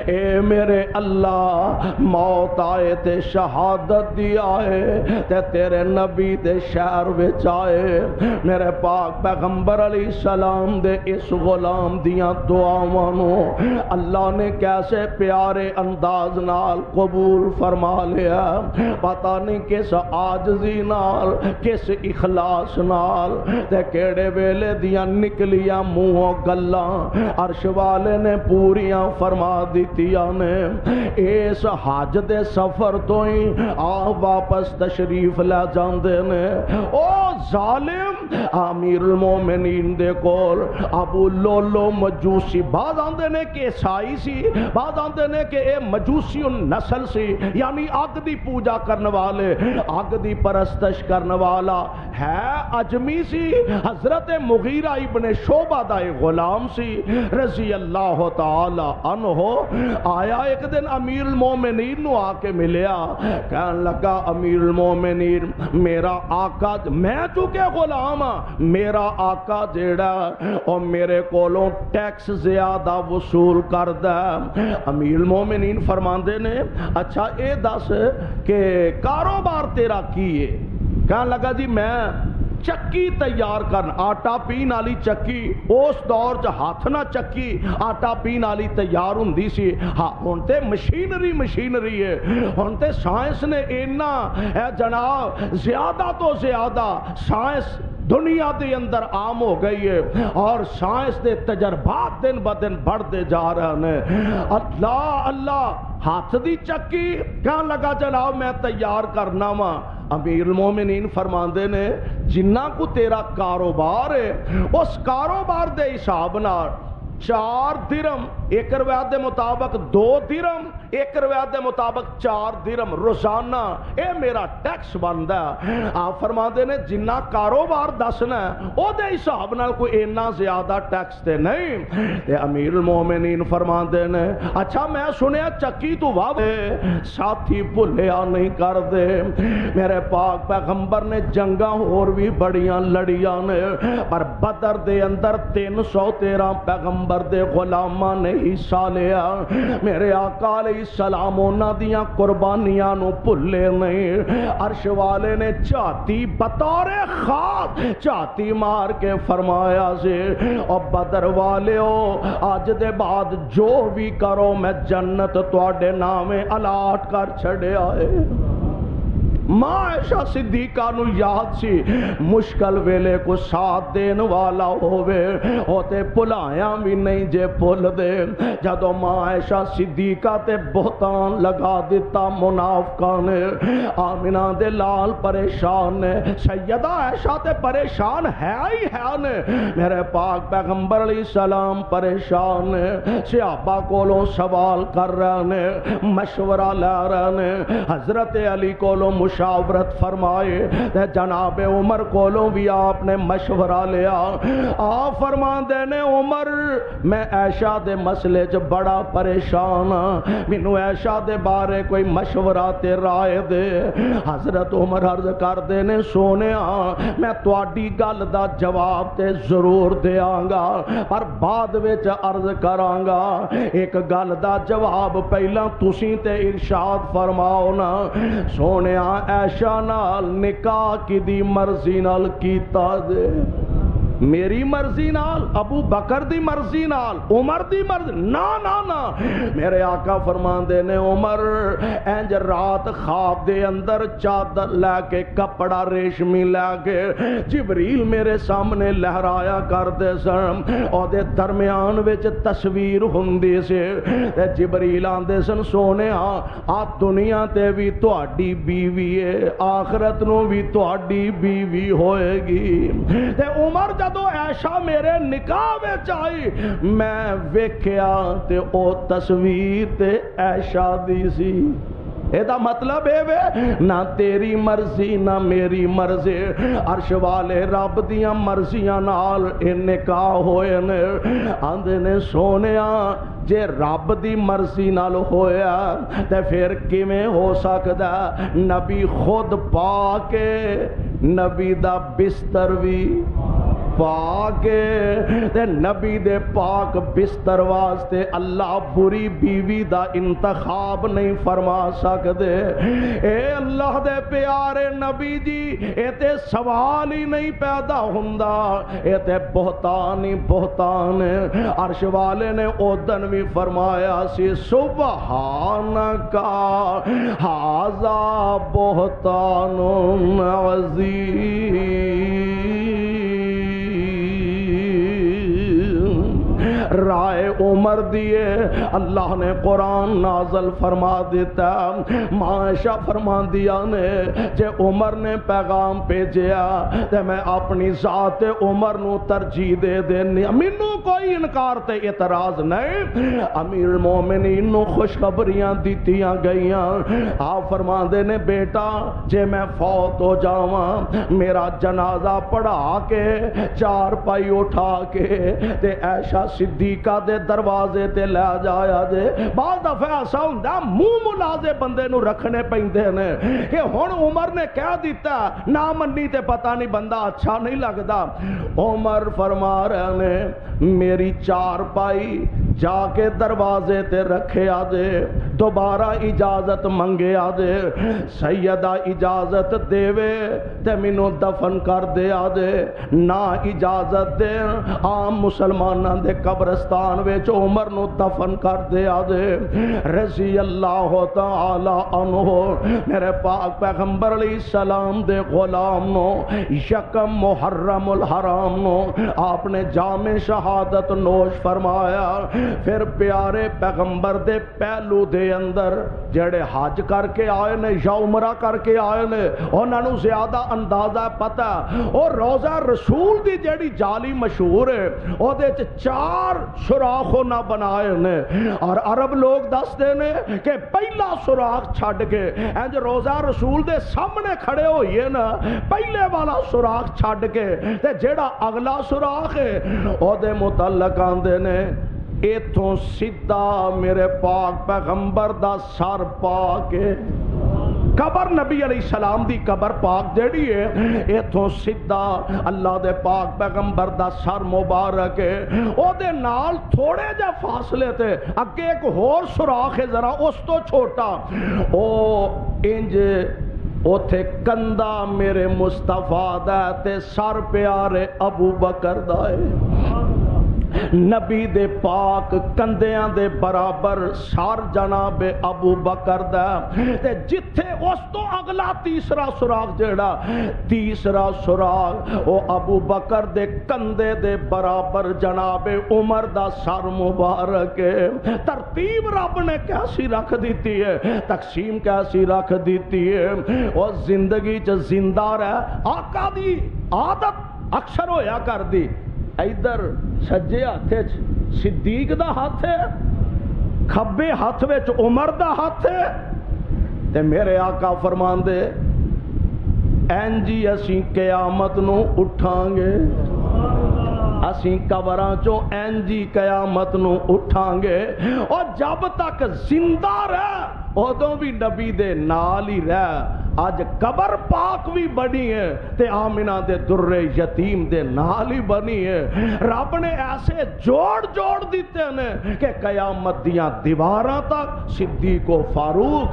اے میرے اللہ موت آئے تے شہادت دی آئے تے تیرے نبی دے شہر وچ آئے، میرے پاک پیغمبر علیہ السلام دے اس غلام دیاں دعاواں نو اللہ نے کیسے پیارے انداز نال قبول فرما لیا، پتہ نہیں کس عاجزی نال، کس اخلاص نال تے کیڑے ویلے دیاں نکلیاں منہوں گلاں عرش والے نے پوریاں فرما دیتیاں نے۔ اس حج دے سفر تو ہی آپ واپس تشریف لے جاندے نے۔ او ظالم امیر المومنین دے کول ابو لولو مجوسی، بعض آندے نے کہ عیسائی سی، بعض آندے نے کہ اے مجوسی نسل سی، یعنی اگ دی پوجا کرنے والے، اگ دی پرستش کرنے والا ہے، اجمی سی، حضرت مغیرہ ابن شعبہ دا غلام سی رضی اللہ تعالی عنہ۔ آیا ایک دن امیر المومنین نو آ کے ملیا، کہنے لگا امیر المومنین میرا آقا، میں چونکہ غلام ہاں، میرا آقا جیڑا اور میرے کولوں ٹیکس زیادہ وصول کردا۔ امیر المومنین فرماندے نے اچھا اے دس کہ کاروبار تیرا کی ہے؟ کہنے لگا جی میں چکی تیار کرن، آٹا پین والی چکی، اس دور چ ہاتھ نہ چکی آٹا پین والی تیار ہوندی سی، ہاں ہن تے مشینری ہے، ہن تے سائنس نے اینا جناب زیادہ تو زیادہ سائنس دنیا دے اندر عام ہو گئی ہے، اور سائنس دے تجربات دن بدن بڑھتے جا رہے ہیں۔ اللہ اللہ ہاتھ دی چکی کہاں لگا جناب میں تیار کرنا وا۔ امیر المومنین فرماندے نے جنہ کو تیرا کاروبار ہے اس کاروبار دے حساب نال 4 درم، ایک روایت دے مطابق 2 درم، ایک روایت دے مطابق 4 درم روزانہ اے میرا ٹیکس بندا ہے۔ آپ فرماندے نے جنہ کاروبار دسنا ہے او دے حساب نال کوئی اینا زیادہ ٹیکس تے نہیں۔ تے امیر المومنین فرماندے نے اچھا میں سنیا چکی تو واہ ساتھی بھلیا نہیں کر دے، میرے پاک پیغمبر نے جنگاں اور بھی بڑیاں لڑیاں نے، پر بدر دے اندر 313 پیغمبر دے غلاماں نے حصہ لیا، میرے آقا علیہ السلام انہاں دیاں قربانیاں نو بھلے نہیں۔ عرش والے نے چاتی بطور خاص چاتی مار کے فرمایا سے اور بدر والےو آج دے بعد جو بھی کرو میں جنت تواڈے نامے الاٹ کر چھڑے آئے۔ ماں عائشہ صدیقہ نو یاد سی مشکل ویلے کو ساتھ دین والا ہوئے ہوتے پلائیاں بھی نہیں جے پل دے، جدو ماں عائشہ صدیقہ تے بہتان لگا دیتا منافقاں نے، آمنہ دے لال پریشان نے، سیدہ عائشہ تے پریشان ہے ہی ہے نے، میرے پاک پیغمبر علیہ السلام پریشان نے، صحابہ کولوں سوال کر رہے نے، مشورہ لے رہے نے، حضرت علی کولوں مشاورت فرمائے تے جناب عمر کولوں بھی آپ نے مشورہ لیا۔ آپ فرمان دینے عمر میں عائشہ دے مسئلے چ بڑا پریشان ہاں، مینوں عائشہ دے بارے کوئی مشورہ تے رائے دے۔ حضرت عمر عرض کر دینے سونیا میں تواڈی گل دا جواب تے ضرور دیاں گا، پر بعد وچ عرض کراں گا ایک گل دا جواب پہلا تسی تے ارشاد فرماؤ نا، سونیا عائشہ نال نکاح کی دی مرضی نال کیتا دے۔ میری مرضی نال، ابو بکر دی مرضی نال، عمر دی مرضی نا نا نا۔ میرے آقا فرماندے نے عمر انج رات خواب دے اندر چادر لے کے کپڑا ریشمی لے کے جبریل میرے سامنے لہرایا کردے سن، اور دے درمیان وچ تصویر ہوندی سی تے جبریل آندے سن سونے آ دنیا تے بھی تہاڈی بیوی ہے، آخرت نو بھی تہاڈی بیوی ہوئے گی۔ تے عمر جدو عائشہ میرے نکاح وچ آئی میں ویکھیا تے او تصویر تے عائشہ دی سی۔ ایدہ مطلب ہے وے نہ تیری مرضی نہ میری مرضی، عرش والے رب دیاں مرضیاں نال اے نکاح ہوئے نے۔ آندے نے سونیا جے رب دی مرضی نال ہویا تے پھر کیویں ہو سکدا؟ نبی خود پا کے نبی دا بستر بھی پاک تے نبی دے پاک بستر واسطے اللہ بری بیوی دا انتخاب نہیں فرما سکدے۔ اے اللہ دے پیارے نبی جی اے تے سوال ہی نہیں پیدا ہوندا، اے تے بہتان ہی بہتان۔ عرش والے نے اودن بھی فرمایا سی سبحانکا ھذا بہتان عظیم۔ رائے عمر دیے اللہ نے قرآن نازل فرما دیتا۔ معاشہ فرما دیا نے جے عمر نے پیغام بھیجیا تے میں اپنی ذات عمر نو ترجیح دے دینی، مینوں کوئی انکار تے اعتراض نہیں۔ امیر المومنین نو خوشخبریاں دیتیاں گئیاں، آپ فرما دے نے بیٹا جے میں فوت ہو جاواں میرا جنازہ پڑھا کے چار پائی اٹھا کے تے عائشہ صدیقہ دے دروازے تے لے جایا جے۔ بعض دفعہ ایسا ہوندا منہ ملازے بندے نو رکھنے پیندے نے کہ ہن عمر نے کہہ دیتا نہ منی تے پتہ نہیں بندہ اچھا نہیں لگدا۔ عمر فرما رہے نے میری چار پائی جا کے دروازے تے رکھے آدے، دوبارہ اجازت منگے آدے، سیدہ اجازت دیوے تے مینوں دفن کر دے آدے، نہ اجازت دے عام مسلماناں دے قبرستان وچ عمر نو دفن کر دے آدے۔ رضی اللہ تعالی عنہ میرے پاک پیغمبر علیہ السلام دے غلام نو یکم محرم الحرام نو آپ نے جام شہادت نوش فرمایا۔ پھر پیارے پیغمبر دے پہلو دے اندر جڑے حج کر کے آئے نے یا عمرہ کر کے آئے نے انہاں نو زیادہ اندازہ پتہ، اور روضہ رسول دی جڑی جالی مشہور ہے او دے چار سوراخوں نہ بنائے نے، اور عرب لوگ دستے نے کہ پہلا سوراخ چھڈ کے انج روضہ رسول دے سامنے کھڑے ہوئیے نا، پہلے والا سوراخ چھڈ کے تے جڑا اگلا سوراخ ہے او دے متعلق آندے نے ایتھوں سیدھا میرے پاک پیغمبر دا سر پا کے قبر نبی علیہ السلام دی قبر پاک جیڑی ہے ایتھوں سیدھا اللہ دے پاک پیغمبر دا سر مبارک ہے، او دے نال تھوڑے جے فاصلے تے اگے ایک ہور سوراخ ہے ذرا اس تو چھوٹا، او انج اوتھے کندھا میرے مصطفیٰ دا تے سر پیارے ابو بکر دا ہے۔ نبی دے پاک کندیاں دے برابر سار جناب ابو بکر دا تے جتھے اس تو اگلا تیسرا سوراخ جیڑا تیسرا سوراخ او ابو بکر دے کندے دے برابر جناب عمر دا سر مبارک ہے۔ ترتیب رب نے کیسی رکھ دیتی ہے، تقسیم کیسی رکھ دیتی ہے، اور زندگی چ زندہ رہ آقا دی عادت اکثر ہویا کر دی ادھر سجے ہاتھ صدیق دا ہاتھ ہے، کھبے ہاتھ وچ عمر دا ہاتھ ہے، تے میرے آقا فرمان دے اینجی اسی قیامت نو اٹھاں گے، اسی قبراں چوں اینجی قیامت نو اٹھاں گے، اور جب تک زندہ رہ ادوں بھی نبی دے نال ہی رہ۔ آج قبر پاک بھی بنی ہے تے آمنہ دے در یتیم دے نال ہی بنی ہے۔ رب نے ایسے جوڑ دیتے ہیں کہ قیامت دیاں دیواراں تک صدیق و فاروق